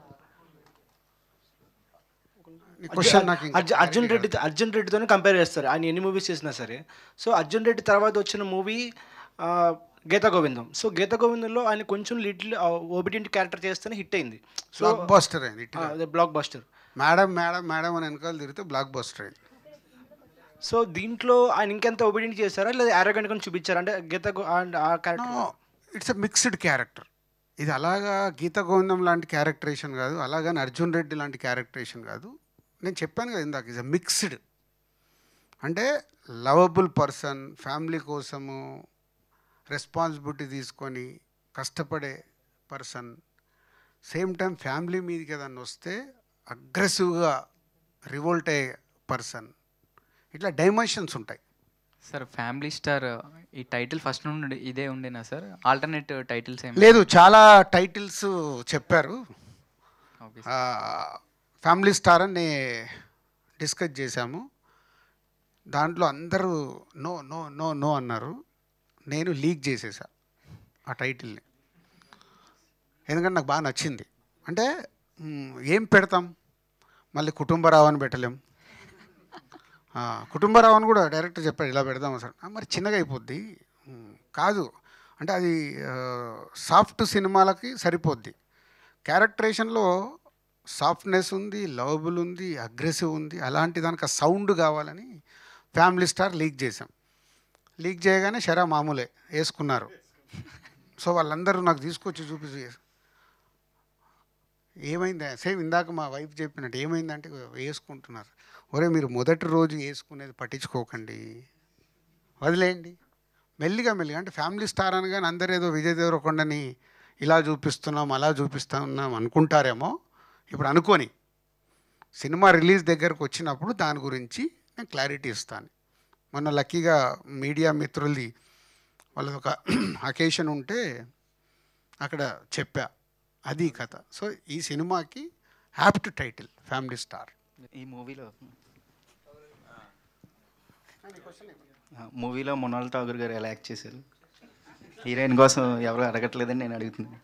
అర్జున్ రెడ్డితోనే కంపేర్ చేస్తారు ఆయన ఎన్ని మూవీస్ చేసినా సరే. సో అర్జున్ రెడ్డి తర్వాత వచ్చిన మూవీ గీతా గోవిందం. సో గీతా గోవిందంలో ఆయన కొంచెం లిటిల్ ఓబిడియంట్ క్యారెక్టర్ చేస్తేనే హిట్ అయింది. సో బ్లాక్ బస్టర్ అయింది. Block buster. Madam madam madam అని వెనకాల తిరిగితే బ్లాక్ బస్టర్ అయింది. సో దీంట్లో ఆయన ఇంకెంత ఒబిడియంట్ చేశారా లేదా యారోగెంట్గా చూపించారా? అంటే గీత ఆ character it's a mixed character. ఇది అలాగా గీతా గోవిందం లాంటి క్యారెక్టరేషన్ కాదు, అలాగని అర్జున్ రెడ్డి లాంటి క్యారెక్టరేషన్ కాదు. నేను చెప్పాను కదా ఇందాక, ఇట్స్ ఎ మిక్స్డ్. అంటే లవబుల్ పర్సన్, ఫ్యామిలీ కోసము రెస్పాన్సిబిలిటీ తీసుకొని కష్టపడే పర్సన్, సేమ్ టైం ఫ్యామిలీ మీదకి ఏదన్నా వస్తే అగ్రెసివ్గా రివోల్ట్ అయ్యే పర్సన్. ఇట్లా డైమెన్షన్స్ ఉంటాయి. సార్ ఫ్యామిలీ స్టార్ ఈ టైటిల్ ఫస్ట్ నుండి ఇదే ఉండేనా సార్? ఆల్టర్నేట్ టైటిల్స్ ఏమి లేదు, చాలా టైటిల్స్ చెప్పారు. ఓకే ఫ్యామిలీ స్టార్ అని డిస్కస్ చేశాము. దాంట్లో అందరూ నో నో నో నో అన్నారు. నేను లీక్ చేసేసా ఆ టైటిల్ని, ఎందుకంటే నాకు బాగా నచ్చింది. అంటే ఏం పెడతాం, మళ్ళీ కుటుంబరావు అని పెట్టలేం. కుటుంబరావు అని కూడా డైరెక్టర్ చెప్పాడు ఇలా పెడదాం సార్, మరి చిన్నగా అయిపోద్ది. కాదు అంటే అది సాఫ్ట్ సినిమాలకి సరిపోద్ది. క్యారెక్టరేషన్లో సాఫ్ట్నెస్ ఉంది, లవబుల్ ఉంది, అగ్రెసివ్ ఉంది. అలాంటి దానికి సౌండ్ కావాలని ఫ్యామిలీ స్టార్ లీక్ చేసాం. లీక్ చేయగానే షరా మామూలే వేసుకున్నారు. సో వాళ్ళందరూ నాకు తీసుకొచ్చి చూపించి ఏమైంది, సేమ్ ఇందాక మా వైఫ్ చెప్పినట్టు ఏమైందంటే వేసుకుంటున్నారు. ఒరే మీరు మొదటి రోజు వేసుకునేది పట్టించుకోకండి, వదిలేయండి. మెల్లిగా అంటే ఫ్యామిలీ స్టార్ అనగానే అందరూ ఏదో విజయ్ దేవరకొండని ఇలా చూపిస్తున్నాం అలా చూపిస్తున్నాం అనుకుంటారేమో. ఇప్పుడు అనుకొని సినిమా రిలీజ్ దగ్గరకు వచ్చినప్పుడు దాని గురించి నేను క్లారిటీ ఇస్తాను. మొన్న లక్కీగా మీడియా మిత్రులది వాళ్ళది ఒక అకేషన్ ఉంటే అక్కడ చెప్పా, అది కథ. సో ఈ సినిమాకి యాప్ట్ టైటిల్ ఫ్యామిలీ స్టార్. ఈ మూవీలో మృణాల్ ఠాగూర్ గారు ఎలా యాక్ట్ చేశారు? హీరోయిన్ కోసం ఎవరు అడగట్లేదని నేను అడుగుతున్నాను.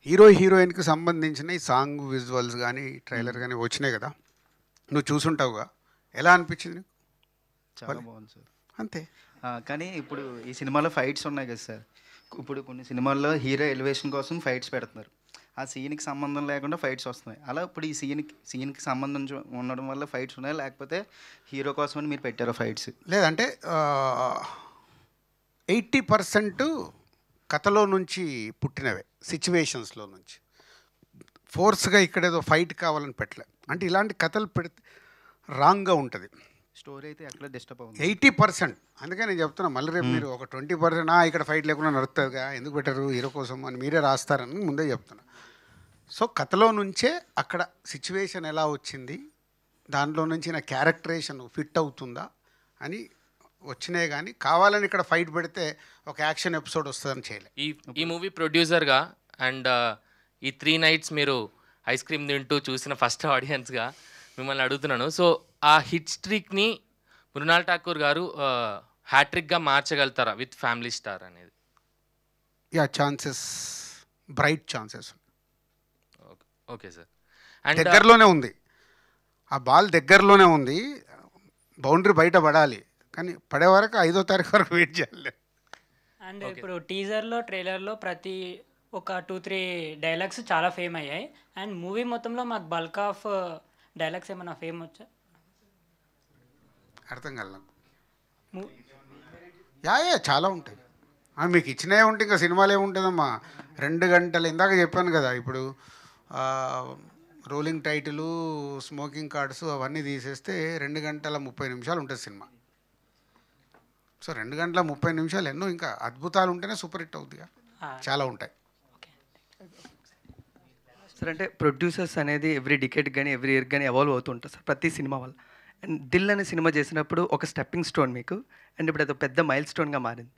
హీరోయిన్కి సంబంధించిన ఈ సాంగ్ విజువల్స్ కానీ ట్రైలర్ కానీ వచ్చినాయి కదా, నువ్వు చూసుంటావుగా, ఎలా అనిపించింది నీకు? చాలా బాగుంది సార్. అంతే. కానీ ఇప్పుడు ఈ సినిమాలో ఫైట్స్ ఉన్నాయి కదా సార్, ఇప్పుడు కొన్ని సినిమాల్లో హీరో ఎలివేషన్ కోసం ఫైట్స్ పెడుతున్నారు, ఆ సీన్కి సంబంధం లేకుండా ఫైట్స్ వస్తున్నాయి. అలా ఇప్పుడు ఈ సీన్కి సంబంధం ఉండడం వల్ల ఫైట్స్ ఉన్నాయి, లేకపోతే హీరో కోసమని మీరు పెట్టారు ఫైట్స్? లేదంటే 80% కథలో నుంచి పుట్టినవే, సిచ్యువేషన్స్లో నుంచి. ఫోర్స్గా ఇక్కడేదో ఫైట్ కావాలని పెట్టలే. అంటే ఇలాంటి కథలు పెడితే రాంగ్గా ఉంటుంది. స్టోరీ అయితే ఎక్కడ డిస్టర్బ్ అవుతుంది. 80%. అందుకే నేను చెప్తున్నా, మళ్ళీ రేపు మీరు ఒక 20% ఇక్కడ ఫైట్ లేకుండా నడుస్తుందిగా, ఎందుకు పెట్టరు హీరో కోసం అని మీరే రాస్తారని ముందే చెప్తున్నా. సో కథలో నుంచే అక్కడ సిచ్యువేషన్ ఎలా వచ్చింది, దాంట్లో నుంచి నా క్యారెక్టరేషన్ ఫిట్ అవుతుందా అని వచ్చినాయి. కానీ కావాలని ఇక్కడ ఫైట్ పెడితే ఒక యాక్షన్ ఎపిసోడ్ వస్తుందని చేయలేదు. ఈ మూవీ ప్రొడ్యూసర్గా అండ్ ఈ 3 nights మీరు ఐస్ క్రీమ్ తింటూ చూసిన ఫస్ట్ ఆడియన్స్గా మిమ్మల్ని అడుగుతున్నాను. సో ఆ హిట్ స్ట్రీక్ని మృణాల్ ఠాకూర్ గారు హ్యాట్రిక్గా మార్చగలుగుతారా విత్ ఫ్యామిలీ స్టార్ అనేది? Chances, bright chances. Okay sir. And దగ్గరలోనే ఉంది, ఆ బాల్ దగ్గరలోనే ఉంది, బౌండరీ బయట పడాలి, కానీ పడే వరకు 5వ తారీఖు వరకు వెయిట్ చేయాలి. అండ్ ఇప్పుడు టీజర్లో ట్రైలర్లో ప్రతి ఒక 2-3 డైలాగ్స్ చాలా ఫేమ్ అయ్యాయి. అండ్ మూవీ మొత్తంలో మాకు బల్క్ ఆఫ్ డైలాగ్స్ ఏమైనా ఫేమ్ వచ్చా? అర్థం కాదు చాలా ఉంటాయి. మీకు ఇచ్చినవి ఉంటే ఇంకా సినిమాలు ఏముంటుందమ్మా, 2 గంటలు. ఇందాక చెప్పాను కదా, ఇప్పుడు రోలింగ్ టైటిలు, స్మోకింగ్ కార్డ్స్ అవన్నీ తీసేస్తే 2 గంటల 30 నిమిషాలు ఉంటుంది సినిమా. సో 2 గంటల 30 నిమిషాలు ఎన్నో ఇంకా అద్భుతాలు ఉంటేనే సూపర్ హిట్ అవుతుందిగా, చాలా ఉంటాయి. సార్ అంటే ప్రొడ్యూసర్స్ అనేది ఎవ్రీ డికేట్ కానీ ఎవ్రీ ఇయర్ కానీ ఎవాల్వ్ అవుతుంటారు సార్ ప్రతి సినిమా వల్ల. అండ్ దిల్ అనే సినిమా చేసినప్పుడు ఒక స్టెప్పింగ్ స్టోన్ మీకు, అండ్ ఇప్పుడు అది పెద్ద మైల్ స్టోన్గా మారింది.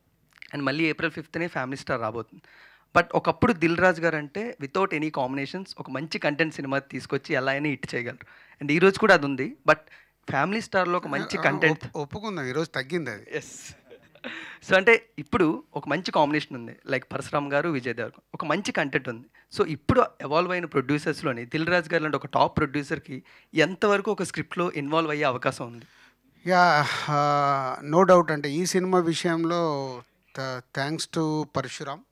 అండ్ మళ్ళీ April 5th ఫ్యామిలీ స్టార్ రాబోతుంది. బట్ ఒకప్పుడు దిల్ రాజు గారు అంటే వితౌట్ ఎనీ కాంబినేషన్స్ ఒక మంచి కంటెంట్ సినిమా తీసుకొచ్చి ఎలా అయినా హిట్ చేయగలరు. అండ్ ఈరోజు కూడా అది ఉంది. బట్ ఫ్యామిలీ స్టార్లో ఒక మంచి కంటెంట్ ఒప్పుకుందాం, ఈరోజు తగ్గింది అది. ఎస్. సో అంటే ఇప్పుడు ఒక మంచి కాంబినేషన్ ఉంది, లైక్ పరశురామ్ గారు, విజయ్ దేవరకొండ, ఒక మంచి కంటెంట్ ఉంది. సో ఇప్పుడు ఎవాల్వ్ అయిన ప్రొడ్యూసర్స్లోని దిల్ రాజు గారు లాంటి ఒక టాప్ ప్రొడ్యూసర్కి ఎంతవరకు ఒక స్క్రిప్ట్లో ఇన్వాల్వ్ అయ్యే అవకాశం ఉంది? No doubt. అంటే ఈ సినిమా విషయంలో థ్యాంక్స్ టు పరశురామ్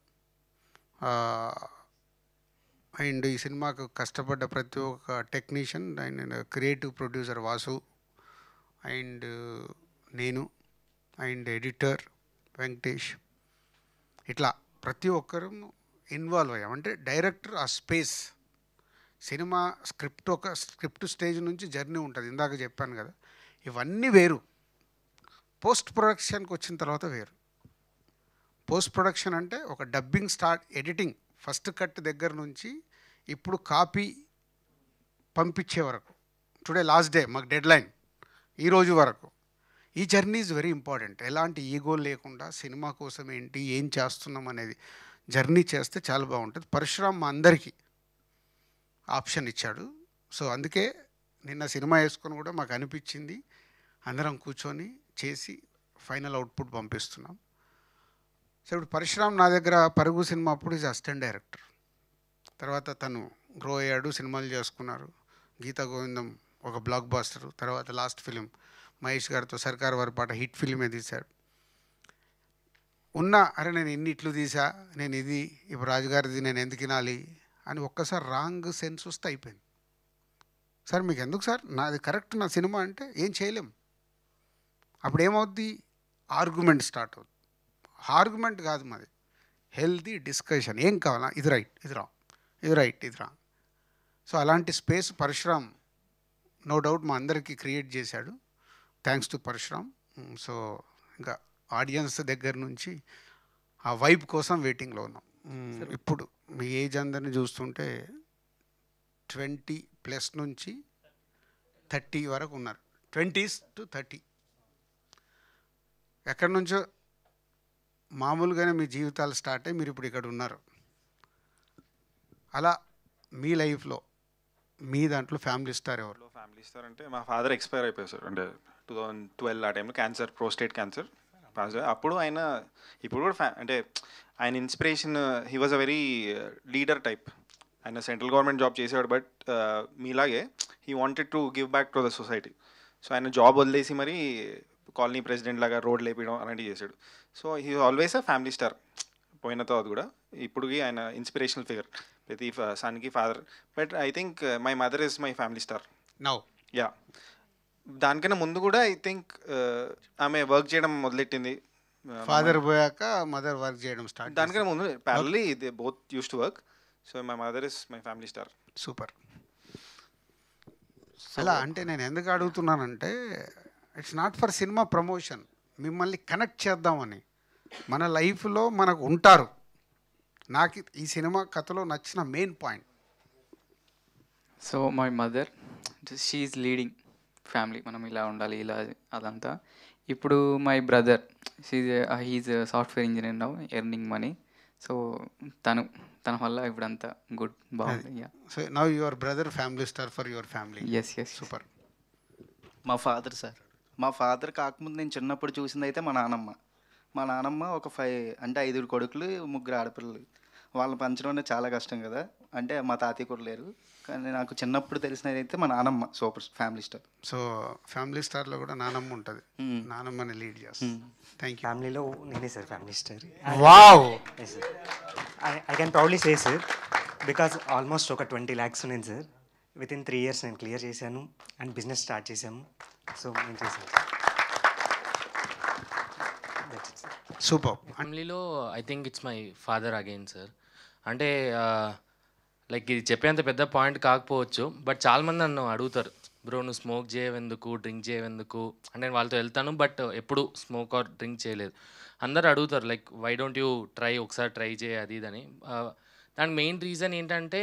అండ్ ఈ సినిమాకు కష్టపడ్డ ప్రతి ఒక్క technician and creative producer Vasu and నేను అండ్ ఎడిటర్ వెంకటేష్, ఇట్లా ప్రతి ఒక్కరు ఇన్వాల్వ్ అయ్యాం. అంటే డైరెక్టర్ ఆ స్పేస్, సినిమా స్క్రిప్ట్ స్టేజ్ నుంచి జర్నీ ఉంటుంది. ఇందాక చెప్పాను కదా, ఇవన్నీ వేరు. పోస్ట్ ప్రొడక్షన్కి వచ్చిన తర్వాత వేరు. పోస్ట్ ప్రొడక్షన్ అంటే ఒక డబ్బింగ్ ఎడిటింగ్ ఫస్ట్ కట్ దగ్గర నుంచి ఇప్పుడు కాపీ పంపించే వరకు, టుడే లాస్ట్ డే మాకు డెడ్ లైన్, ఈరోజు వరకు ఈ జర్నీ ఈజ్ వెరీ ఇంపార్టెంట్. ఎలాంటి ఈగో లేకుండా సినిమా కోసం ఏంటి, ఏం చేస్తున్నాం అనేది జర్నీ చేస్తే చాలా బాగుంటుంది. పరశురామ్ మా అందరికీ ఆప్షన్ ఇచ్చాడు. సో అందుకే నిన్న సినిమా వేసుకొని కూడా మాకు అనిపించింది, అందరం కూర్చొని చేసి ఫైనల్ అవుట్పుట్ పంపిస్తున్నాం. సో ఇప్పుడు పరశురామ్ నా దగ్గర పరుగు సినిమా అప్పుడు ఈజ్ అసిస్టెంట్ డైరెక్టర్. తర్వాత తను గ్రో అయ్యాడు, సినిమాలు చేసుకున్నారు. గీతా గోవిందం ఒక బ్లాక్ బాస్టర్. తర్వాత లాస్ట్ ఫిలిం మహేష్ గారితో సర్కార్ వారి పాట హిట్ ఫిలిమే తీశాడు. అరే నేను ఇన్ని ఇట్లు తీసా, నేను ఇది ఇప్పుడు రాజుగారిది నేను ఎందుకు వినాలి అని ఒక్కసారి రాంగ్ సెన్స్ వస్తే అయిపోయింది. సార్ మీకు ఎందుకు సార్, నాది కరెక్ట్ నా సినిమా అంటే ఏం చేయలేం. అప్పుడు ఏమవుద్ది, ఆర్గ్యుమెంట్ స్టార్ట్ అవుతుంది. ఆర్గ్యుమెంట్ కాదు మాది, హెల్తీ డిస్కషన్. ఏం కావాలా, ఇది రైట్ ఇది రాంగ్, ఇది రైట్ ఇది రాంగ్. సో అలాంటి స్పేస్ పరశురామ్ నో డౌట్ మా అందరికీ క్రియేట్ చేశాడు. Thanks to Parashuram. సో ఇంకా ఆడియన్స్ దగ్గర నుంచి ఆ వైబ్ కోసం వెయిటింగ్లో ఉన్నాం. ఇప్పుడు మీ ఏజ్ అందరిని చూస్తుంటే 20+ నుంచి 30 వరకు ఉన్నారు. 20s to 30 ఎక్కడి నుంచో మామూలుగానే మీ జీవితాలు స్టార్ట్ అయ్యి మీరు ఇప్పుడు ఇక్కడ ఉన్నారు. అలా మీ లైఫ్లో మీ దాంట్లో ఫ్యామిలీ స్టార్ ఎవరు? ఫ్యామిలీ స్టార్ అంటే మా ఫాదర్ ఎక్స్పైర్ అయిపోయారు సార్. అంటే 2012 ఆ టైంలో క్యాన్సర్, ప్రోస్టేట్ క్యాన్సర్ పాస్. అప్పుడు ఆయన ఇప్పుడు కూడా అంటే ఆయన inspiration, he was a very leader type. ఆయన సెంట్రల్ గవర్నమెంట్ జాబ్ చేసేవాడు, బట్ మీలాగే he wanted to give back to the society. So ఆయన జాబ్ వదిలేసి మరి కాలనీ ప్రెసిడెంట్ లాగా రోడ్లు వేపించడం అలాంటివి చేశాడు. So he always a family star. పోయిన తర్వాత కూడా ఇప్పుడుకి ఆయన ఇన్స్పిరేషనల్ ఫిగర్ ప్రతి సన్కి father. But I think my mother is my family star now. Yeah, దానికన్నా ముందు కూడా ఐ థింక్ ఆమె వర్క్ చేయడం మొదలెట్టింది. ఫాదర్ పోయాక మదర్ వర్క్ చేయడం స్టార్ట్. దానికన్నా ముందు parallelly they both used to work. So my mother is my family star. Super. అలా అంటే నేను ఎందుకు అడుగుతున్నానంటే it's not for cinema promotion, మిమ్మల్ని కనెక్ట్ చేద్దామని. మన లైఫ్లో మనకు ఉంటారు. నాకు ఈ సినిమా కథలో నచ్చిన main point. So my mother, she's leading family, మనం ఇలా ఉండాలి ఇలా అదంతా. ఇప్పుడు my brother, he's software engineer now, earning money. So తన వల్ల ఇప్పుడు అంతా గుడ్, బాగుంది. So now your brother family star for your family. Yes yes. Super. మా ఫాదర్ సార్, మా ఫాదర్ కాకముందు నేను చిన్నప్పుడు చూసింది అయితే మా నానమ్మ. మా నానమ్మ ఒక 5 కొడుకులు 3 ఆడపిల్లలు. వాళ్ళని పెంచడం అనేది చాలా కష్టం కదా. అంటే మా తాతయ్య కూడా లేరు, కానీ నాకు చిన్నప్పుడు తెలిసినది అయితే మా నానమ్మ super family star. So family స్టార్లో కూడా నానమ్మ ఉంటుంది, నానమ్మని లీడ్ చేస్తాను. Thank you. ఫ్యామిలీలో నేనే sir family star. Wow. I can proudly say sir, because almost ఒక 20 lakhs ఉన్నాను సార్. వితిన్ 3 years నేను క్లియర్ చేశాను అండ్ బిజినెస్ స్టార్ట్ చేశాము. సో నేను చేశాను. సూపర్. ఫ్యామిలీలో I think it's my father again sir. అంటే లైక్ ఇది చెప్పేంత పెద్ద పాయింట్ కాకపోవచ్చు, బట్ చాలామంది నన్ను అడుగుతారు, బ్రో నువ్వు స్మోక్ చేయవెందుకు, డ్రింక్ చేయవెందుకు అంటే. నేను వాళ్ళతో వెళ్తాను బట్ ఎప్పుడు స్మోక్ ఆర్ డ్రింక్ చేయలేదు. అందరు అడుగుతారు like why don't you try, ఒకసారి ట్రై చేయి అది ఇదని. దానికి మెయిన్ రీజన్ ఏంటంటే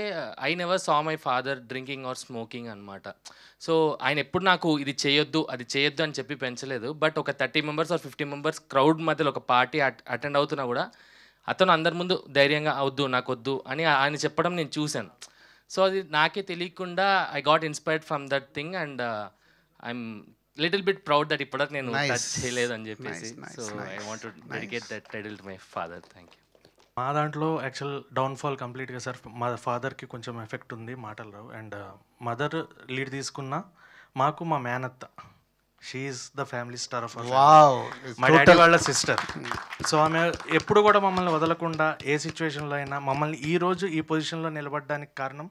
I never saw my father drinking or smoking అనమాట. సో ఆయన ఎప్పుడు నాకు ఇది చేయొద్దు అది చేయొద్దు అని చెప్పి పెంచలేదు. బట్ ఒక 30 members ఆర్ 50 members క్రౌడ్ మధ్యలో ఒక పార్టీ అటెండ్ అవుతున్నా కూడా అతను అందరి ముందు ధైర్యంగా అవద్దు నాకు వద్దు అని ఆయన చెప్పడం నేను చూశాను. సో అది నాకే తెలియకుండా I got inspired from that thing and I'm little bit proud that ఇప్పటికి నేను టచ్ చేయలేదు అని చెప్పేసి. So I want to dedicate that title to my father. Thank you. మా దాంట్లో యాక్చువల్ డౌన్ఫాల్ కంప్లీట్గా సార్ మా ఫాదర్కి కొంచెం ఎఫెక్ట్ ఉంది, మాటలు రావు. అండ్ మదర్ లీడ్ తీసుకున్న మాకు మా మేనత్త, she is the family star of మా డాడీ వాళ్ళ సిస్టర్. సో ఆమె ఎప్పుడు కూడా మమ్మల్ని వదలకుండా ఏ సిచ్యువేషన్లో అయినా మమ్మల్ని ఈరోజు ఈ పొజిషన్లో నిలబడడానికి కారణం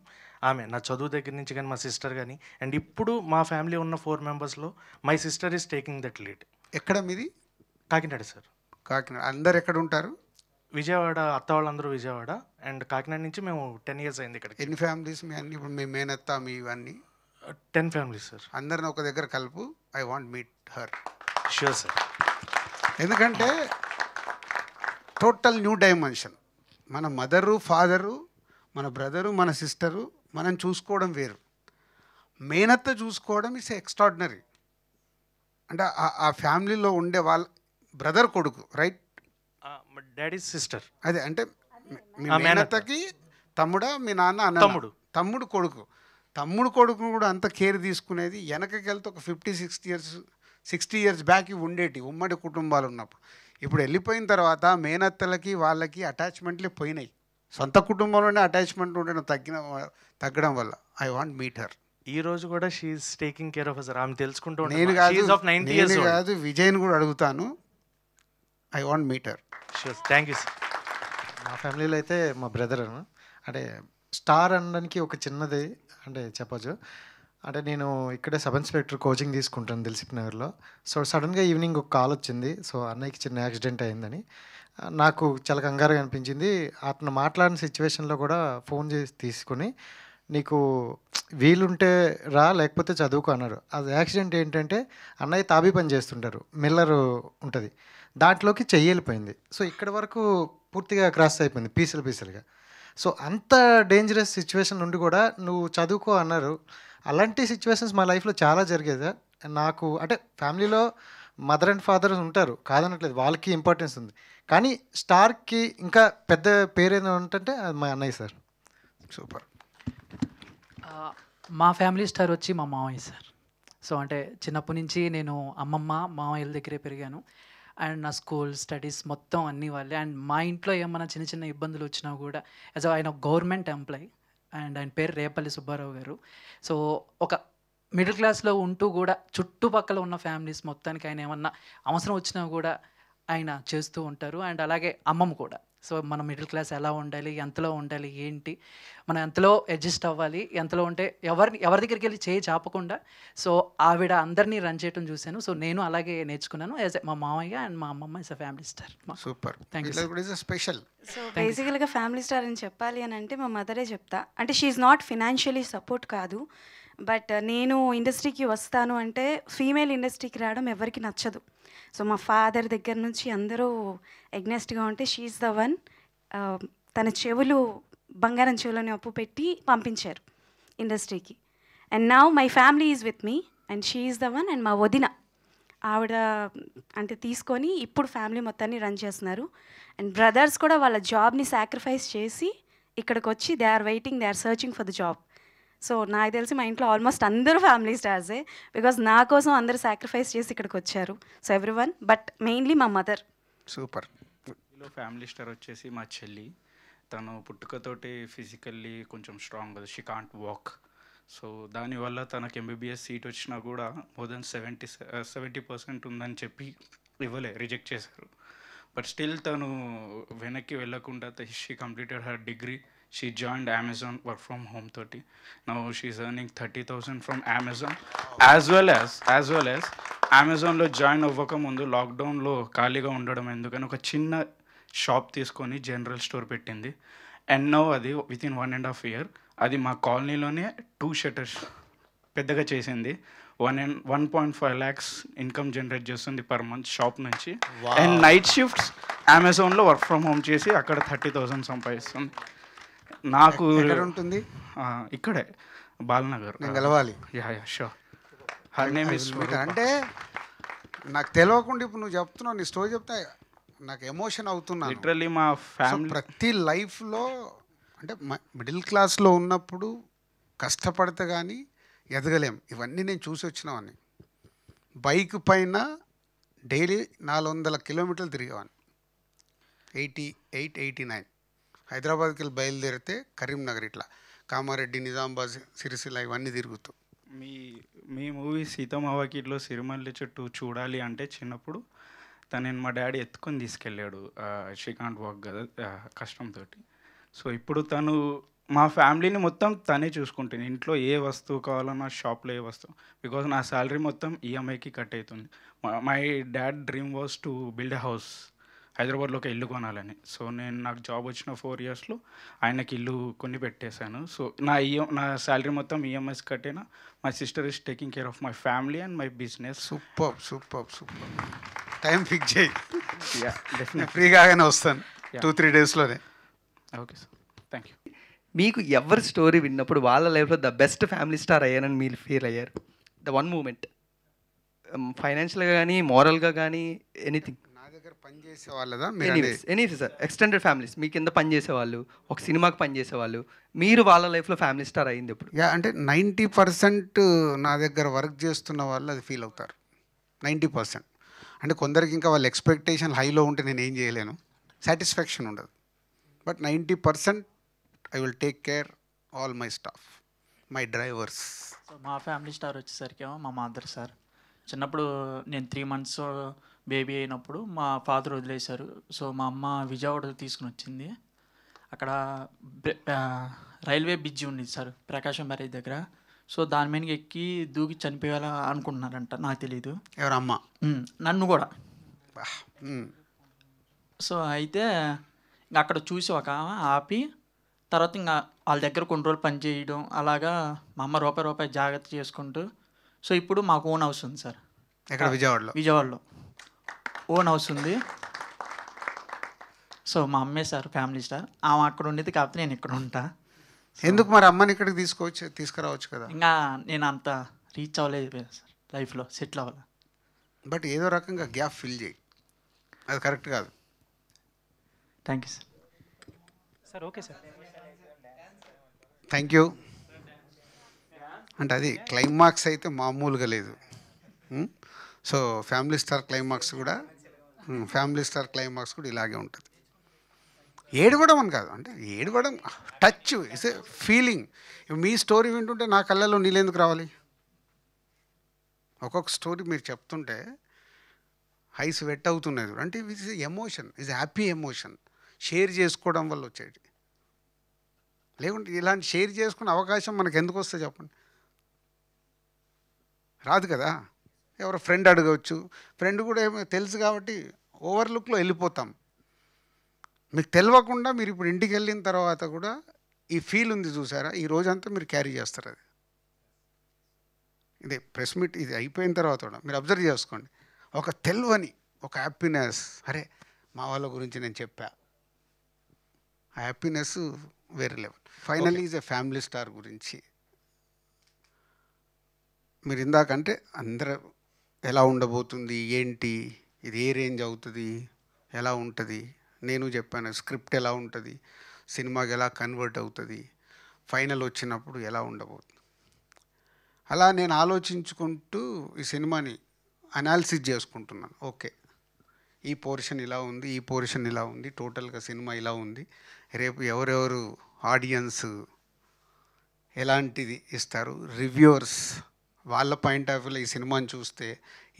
ఆమె. నా చదువు దగ్గర నుంచి కానీ మా సిస్టర్ కానీ. అండ్ ఇప్పుడు మా ఫ్యామిలీ ఉన్న 4 membersలో my sister is taking that lead. ఎక్కడ మీది? కాకినాడ సార్. కాకినాడ. అందరు ఎక్కడ ఉంటారు? విజయవాడ. అత్త వాళ్ళందరూ విజయవాడ. అండ్ కాకినాడ నుంచి మేము 10 years అయింది ఇక్కడ. ఎన్ని ఫ్యామిలీస్ మీ అన్ని? ఇప్పుడు మీ మేనత్త మీ ఇవన్నీ 10 families సార్. అందరిని ఒక దగ్గర కలుపు. I want meet her. Sure sir. ఎందుకంటే టోటల్ న్యూ డైమెన్షన్. మన మదరు ఫాదరు, మన బ్రదరు, మన సిస్టరు మనం చూసుకోవడం వేరు. మేనత్త చూసుకోవడం ఇస్ ఎక్స్ట్రాడినరీ. అంటే ఆ ఫ్యామిలీలో ఉండే వాళ్ళ బ్రదర్ కొడుకు, రైట్? Daddy sister. అదే అంటే మీ మేనత్తకి తమ్ముడా, మీ నాన్న అన్న, తమ్ముడు కొడుకు. తమ్ముడు కొడుకును కూడా అంత కేర్ తీసుకునేది వెనకకి వెళ్తే ఒక 50-60 years బ్యాక్ ఉండేటి ఉమ్మడి కుటుంబాలు ఉన్నప్పుడు. ఇప్పుడు వెళ్ళిపోయిన తర్వాత మేనత్తలకి వాళ్ళకి అటాచ్మెంట్లే పోయినాయి. సొంత కుటుంబంలోనే అటాచ్మెంట్ ఉండడం తగ్గడం వల్ల ఐ వాంట్ మీట్ హర్. ఈ రోజు కూడా షీఈస్ టేకింగ్ కేర్ ఆఫ్ ఆమె తెలుసుకుంటూ నేను కాదు విజయ్ని కూడా అడుగుతాను. I want meet her. Sure, thank you sir. మా ఫ్యామిలీలో అయితే మా బ్రదర్ అంటే స్టార్ అనడానికి ఒక చిన్నది అంటే చెప్పచ్చు. అంటే నేను ఇక్కడే సబ్ ఇన్స్పెక్టర్ కోచింగ్ తీసుకుంటాను దిల్సుఖ్ నగర్లో. సో సడన్గా ఈవినింగ్ ఒక కాల్ వచ్చింది. సో అన్నయ్యకి చిన్న యాక్సిడెంట్ అయిందని. నాకు చాలా కంగారుగా అనిపించింది. అతను మాట్లాడిన సిచ్యువేషన్లో కూడా ఫోన్ చేసి తీసుకొని నీకు వీలుంటే రా లేకపోతే చదువుకో అన్నారు. అది యాక్సిడెంట్ ఏంటంటే అన్నయ్య తాబీ పని చేస్తుంటారు, మిల్లర్ ఉంటుంది, దాంట్లోకి చెయ్యి వెళ్ళిపోయింది. సో ఇక్కడ వరకు పూర్తిగా క్రాస్ అయిపోయింది పీసులుగా. సో అంత డేంజరస్ సిచ్యువేషన్ నుండి కూడా నువ్వు చదువుకో అన్నారు. అలాంటి సిచ్యువేషన్స్ మా లైఫ్లో చాలా జరిగేది. నాకు అంటే ఫ్యామిలీలో మదర్ అండ్ ఫాదర్ ఉంటారు, కాదనట్లేదు, వాళ్ళకి ఇంపార్టెన్స్ ఉంది. కానీ స్టార్కి ఇంకా పెద్ద పేరు ఏదో ఉంటుంటే అది మా అన్నయ్య సార్. సూపర్. మా ఫ్యామిలీ స్టార్ వచ్చి మా మామయ్య సార్. సో అంటే చిన్నప్పటి నుంచి నేను అమ్మమ్మ మామయ్యల దగ్గరే పెరిగాను. అండ్ నా స్కూల్ స్టడీస్ మొత్తం అన్నీ వాళ్ళే. అండ్ మా ఇంట్లో ఏమైనా చిన్న చిన్న ఇబ్బందులు వచ్చినా కూడా ఆయన గవర్నమెంట్ ఎంప్లాయీ అండ్ ఆయన పేరు రేపల్లి సుబ్బారావు గారు. సో ఒక మిడిల్ క్లాస్లో ఉంటూ కూడా చుట్టుపక్కల ఉన్న ఫ్యామిలీస్ మొత్తానికి ఆయన ఏమన్నా అవసరం వచ్చినా కూడా ఆయన చేస్తూ ఉంటారు. అండ్ అలాగే అమ్మమ్మ కూడా. సో మన మిడిల్ క్లాస్ ఎలా ఉండాలి, ఎంతలో ఉండాలి, ఏంటి, మనం ఎంతలో అడ్జస్ట్ అవ్వాలి, ఎంతలో ఉంటే ఎవరి దగ్గరికి వెళ్ళి చేయి చాపకుండా సో ఆవిడ అందరినీ రన్ చేయడం చూశాను. సో నేను అలాగే నేర్చుకున్నాను యాజ్ మా మామయ్య అండ్ మా అమ్మమ్మ is a family star. Super. Thank you. Special. So బేసికల్గా ఫ్యామిలీ స్టార్ అని చెప్పాలి అని అంటే మా మదరే చెప్తా. అంటే షీఈ్ నాట్ ఫినాన్షియలీ సపోర్ట్ కాదు, బట్ నేను ఇండస్ట్రీకి వస్తాను అంటే ఫీమేల్ ఇండస్ట్రీకి రావడం ఎవరికి నచ్చదు. సో మా ఫాదర్ దగ్గర నుంచి అందరూ ఎగ్నెస్ట్గా ఉంటే షీఈ్ ద వన్. తన చెవులు బంగారం చెవులని అప్పు పెట్టి పంపించారు ఇండస్ట్రీకి. And now my family is with me and she's the one. And మా వదిన ఆవిడ అంటే తీసుకొని ఇప్పుడు ఫ్యామిలీ మొత్తాన్ని రన్ చేస్తున్నారు. అండ్ బ్రదర్స్ కూడా వాళ్ళ జాబ్ని సాక్రిఫైస్ చేసి ఇక్కడికి వచ్చి they are waiting, they are searching for the job. So నాకు తెలిసి మా ఇంట్లో ఆల్మోస్ట్ అందరూ ఫ్యామిలీ స్టార్సే, బికాజ్ నా కోసం అందరూ సాక్రిఫైస్ చేసి ఇక్కడికి వచ్చారు. So every one, but mainly మా మదర్. సూపర్. ఫ్యామిలీ స్టార్ వచ్చేసి మా చెల్లి. తను పుట్టుకతోటి ఫిజికల్లీ కొంచెం స్ట్రాంగ్ కదా, షీ కాంట్ వాక్. సో దానివల్ల తనకు ఎంబీబీఎస్ సీట్ వచ్చినా కూడా మోర్ దెన్ 70% ఉందని చెప్పి రిజెక్ట్ చేశారు. బట్ స్టిల్ తను వెనక్కి వెళ్ళకుండా she completed her degree. She joined Amazon work from home 30. Now she's earning 30,000 from Amazon, as well as Amazonలో జాయిన్ అవ్వక ముందు లాక్డౌన్లో ఖాళీగా ఉండడం ఎందుకని ఒక చిన్న షాప్ తీసుకొని జనరల్ స్టోర్ పెట్టింది. అండ్ నౌ అది వితిన్ 1.5 year అది మా కాలనీలోనే 2 shutters పెద్దగా చేసింది. 1.5 lakhs ఇన్కమ్ జనరేట్ చేస్తుంది పర్ మంత్ షాప్ నుంచి. అండ్ నైట్ షిఫ్ట్స్ అమెజాన్లో వర్క్ ఫ్రమ్ హోమ్ చేసి అక్కడ 30,000 సంపాదిస్తుంది. నాకు ఉంటుంది ఇక్కడే బాలనగర్. నేను కలవాలి. Yeah sure. Her name is. అంటే నాకు తెలియకుండా ఇప్పుడు నువ్వు చెప్తున్నావు, నీ స్టోరీ చెప్తా నాకు ఎమోషన్ అవుతున్నాను. లిటరల్లీ మా ఫ్యామిలీ ప్రతి లైఫ్లో అంటే మిడిల్ క్లాస్లో ఉన్నప్పుడు కష్టపడితే కానీ ఎదగలేం. ఇవన్నీ నేను చూసి వచ్చినావని. బైక్ పైన డైలీ 400 కిలోమీటర్లు తిరిగేవాడిని. 88, 89 హైదరాబాద్కి వెళ్ళి బయలుదేరితే కరీంనగర్, ఇట్లా కామారెడ్డి, నిజామాబాద్, సిరిసిల్ల ఇవన్నీ తిరుగుతూ. మీ మూవీ సీతమ్మవాకిట్లో సిరిమల్లి చెట్టు చూడాలి అంటే చిన్నప్పుడు తనని మా డాడీ ఎత్తుకొని తీసుకెళ్ళాడు. షీ కాంట్ వాక్ కదా కష్టంతో. సో ఇప్పుడు తను మా ఫ్యామిలీని మొత్తం తనే చూసుకుంటుంది. ఇంట్లో ఏ వస్తువు కావాలన్నా షాప్లో ఏ వస్తువు, బికాజ్ నా శాలరీ మొత్తం ఈఎంఐకి కట్ అవుతుంది. My dad dream was to build a house, హైదరాబాద్లో ఒక ఇల్లు కొనాలని. సో నాకు జాబ్ వచ్చిన 4 yearsలో ఆయనకి ఇల్లు కొని పెట్టేశాను. సో నా శాలరీ మొత్తం ఈఎంఐస్ కట్టిన. My sister is taking care of my family and my business. Super. Time fix చేయి, ఫ్రీగానే వస్తాను 2-3 daysలోనే. Okay sir, thank you. మీకు ఎవరి స్టోరీ విన్నప్పుడు వాళ్ళ లైఫ్లో ద బెస్ట్ ఫ్యామిలీ స్టార్ అయ్యారని మీరు ఫీల్ అయ్యారు? ద వన్ మూమెంట్, ఫైనాన్షియల్గా కానీ మోరల్గా కానీ ఎనీథింగ్. పనిచేసే వాళ్ళదా ఎనీ సార్, ఎక్స్టెండెడ్ ఫ్యామిలీస్ మీ కింద పనిచేసేవాళ్ళు, ఒక సినిమాకి పనిచేసేవాళ్ళు, మీరు వాళ్ళ లైఫ్లో ఫ్యామిలీ స్టార్ అయింది ఎప్పుడు? అంటే 90% నా దగ్గర వర్క్ చేస్తున్న వాళ్ళు అది ఫీల్ అవుతారు. 90%. అంటే కొందరికి ఇంకా వాళ్ళ ఎక్స్పెక్టేషన్ హైలో ఉంటే నేను ఏం చేయలేను, సాటిస్ఫాక్షన్ ఉండదు. But 90% I will take care all my staff, my drivers. So మా ఫ్యామిలీ స్టార్ వచ్చేసరికి మా మదర్ సార్. చిన్నప్పుడు నేను 3 months బేబీ అయినప్పుడు మా ఫాదర్ వదిలేశారు. సో మా అమ్మ విజయవాడ తీసుకుని వచ్చింది. అక్కడ రైల్వే బ్రిడ్జి ఉంది సార్ ప్రకాశం బ్యారేజ్ దగ్గర. సో దాని మీదకి ఎక్కి దూకి చనిపోయేలా అనుకుంటున్నారంట, నాకు తెలీదు. ఎవరమ్మ? నన్ను కూడా. సో అయితే ఇంకా అక్కడ చూసి ఒక ఆమె ఆపి తర్వాత ఇంకా వాళ్ళ దగ్గర కొన్ని రోజులు పని చేయడం, అలాగా మా అమ్మ రూపాయి జాగ్రత్త చేసుకుంటూ. సో ఇప్పుడు మాకు ఓన్ హౌస్ ఉంది సార్. ఎక్కడ? విజయవాడలో. విజయవాడలో ఓన్ హౌస్ ఉంది. సో మా అమ్మే సార్ ఫ్యామిలీ స్టార్. ఆమె అక్కడ ఉండేది, కాకపోతే నేను ఇక్కడ ఉంటా. ఎందుకు మరి అమ్మని ఇక్కడికి తీసుకురావచ్చు కదా? ఇంకా నేను అంత రీచ్ అవ్వలేదు సార్, లైఫ్లో సెటిల్ అవ్వాలి. బట్ ఏదో రకంగా గ్యాప్ ఫిల్ చేయి, అది కరెక్ట్ కాదు. Thank you sir. Sir okay sir, thank you. అంటే అది క్లైమాక్స్ అయితే మామూలుగా లేదు. సో ఫ్యామిలీ స్టార్ క్లైమాక్స్ కూడా ఇలాగే ఉంటుంది. ఏడవడం అని కాదు, అంటే ఏడవడం touch is a feeling. Me story వింటుంటే నా కళ్ళల్లో నీళ్ళు ఎందుకు రావాలి? ఒక్కొక్క స్టోరీ మీరు చెప్తుంటే హైస్ వెట్ అవుతున్నది అంటే it is emotion, is happy emotion. Share చేసుకోవడం వల్ల వచ్చేది. లేకుంటే ఇలాంటి షేర్ చేసుకునే అవకాశం మనకు ఎందుకు వస్తుంది చెప్పండి? రాదు కదా. ఎవరో ఫ్రెండ్ అడగవచ్చు, ఫ్రెండ్ కూడా ఏమో తెలుసు కాబట్టి ఓవర్లుక్లో వెళ్ళిపోతాం. మీకు తెలియకుండా మీరు ఇప్పుడు ఇంటికి వెళ్ళిన తర్వాత కూడా ఈ ఫీల్ ఉంది చూసారా, ఈ రోజంతా మీరు క్యారీ చేస్తారు. అది ఇదే ప్రెస్ మీట్ ఇది అయిపోయిన తర్వాత కూడా మీరు అబ్జర్వ్ చేసుకోండి. ఒక తెలియని ఒక హ్యాపీనెస్, అరే మా వాళ్ళ గురించి నేను చెప్పా, ఆ హ్యాపీనెస్ వేరే level. Finally is a family star గురించి మీరు ఇందాకంటే అందరూ ఎలా ఉండబోతుంది, ఏంటి, ఇది ఏ రేంజ్ అవుతుంది, ఎలా ఉంటుంది, నేను చెప్పాను స్క్రిప్ట్ ఎలా ఉంటుంది, సినిమాకి ఎలా కన్వర్ట్ అవుతుంది, ఫైనల్ వచ్చినప్పుడు ఎలా ఉండబోతుంది. అలా నేను ఆలోచించుకుంటూ ఈ సినిమాని అనాలిసిస్ చేసుకుంటున్నాను. ఓకే, ఈ పోర్షన్ ఇలా ఉంది, ఈ పోర్షన్ ఇలా ఉంది, టోటల్గా సినిమా ఇలా ఉంది, రేపు ఎవరెవరు ఆడియన్స్ ఎలాంటిది ఇస్తారు, రివ్యూవర్స్ వాళ్ళ పాయింట్ ఆఫ్ వ్యూలో ఈ సినిమాని చూస్తే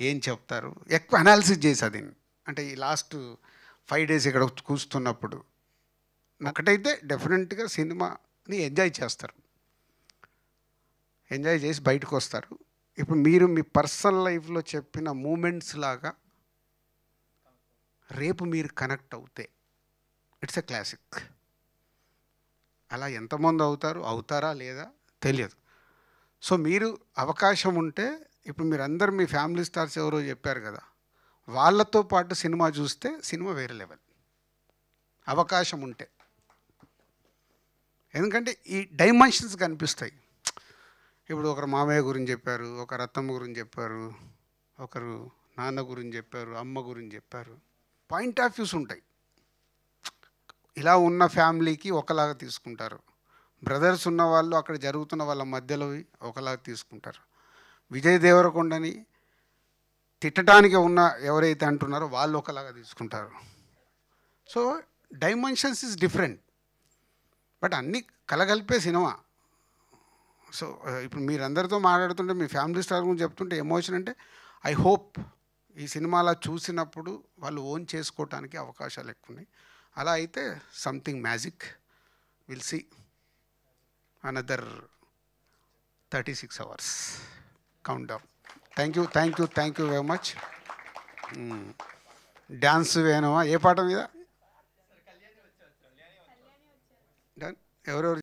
ఏం చెప్తారు, ఎక్కువ అనాలిసిస్ చేసేది. అంటే ఈ లాస్ట్ 5 days ఇక్కడ కూర్చున్నప్పుడు ఒకటైతే డెఫినెట్గా సినిమాని ఎంజాయ్ చేస్తారు, ఎంజాయ్ చేసి బయటకు వస్తారు. ఇప్పుడు మీరు మీ పర్సనల్ లైఫ్లో చెప్పిన మూమెంట్స్ లాగా రేపు మీరు కనెక్ట్ అవుతే ఇట్స్ ఎ క్లాసిక్. అలా ఎంతమంది అవుతారా లేదా తెలియదు. సో మీరు అవకాశం ఉంటే ఇప్పుడు మీరు అందరు మీ ఫ్యామిలీ స్టార్స్ ఎవరో చెప్పారు కదా, వాళ్ళతో పాటు సినిమా చూస్తే సినిమా వేరే లెవెల్, అవకాశం ఉంటే. ఎందుకంటే ఈ డైమెన్షన్స్ కనిపిస్తాయి. ఇప్పుడు ఒకరు మామయ్య గురించి చెప్పారు, ఒకరు అత్తమ్మ గురించి చెప్పారు, ఒకరు నాన్న గురించి చెప్పారు, అమ్మ గురించి చెప్పారు. పాయింట్ ఆఫ్ వ్యూస్ ఉంటాయి. ఇలా ఉన్న ఫ్యామిలీకి ఒకలాగా తీసుకుంటారు, బ్రదర్స్ ఉన్న వాళ్ళు అక్కడ జరుగుతున్న వాళ్ళ మధ్యలో ఒకలాగా తీసుకుంటారు. విజయ్ దేవరకొండని తిట్టడానికి ఉన్న ఎవరైతే అంటున్నారో వాళ్ళు ఒకలాగా తీసుకుంటారు. So dimensions is different, but అన్నీ కలగలిపే సినిమా. సో ఇప్పుడు మీరందరితో మాట్లాడుతుంటే మీ ఫ్యామిలీ స్టార్ గురించి చెప్తుంటే ఎమోషన్ అంటే ఐ హోప్ ఈ సినిమాలో చూసినప్పుడు వాళ్ళు ఓన్ చేసుకోవటానికి అవకాశాలు ఎక్కువ ఉన్నాయి. అలా అయితే something magic will see another 36 hours count down. Thank you very much. Dance వేయనమా ఏ పాట మీద? డన్. ఎవరెవరు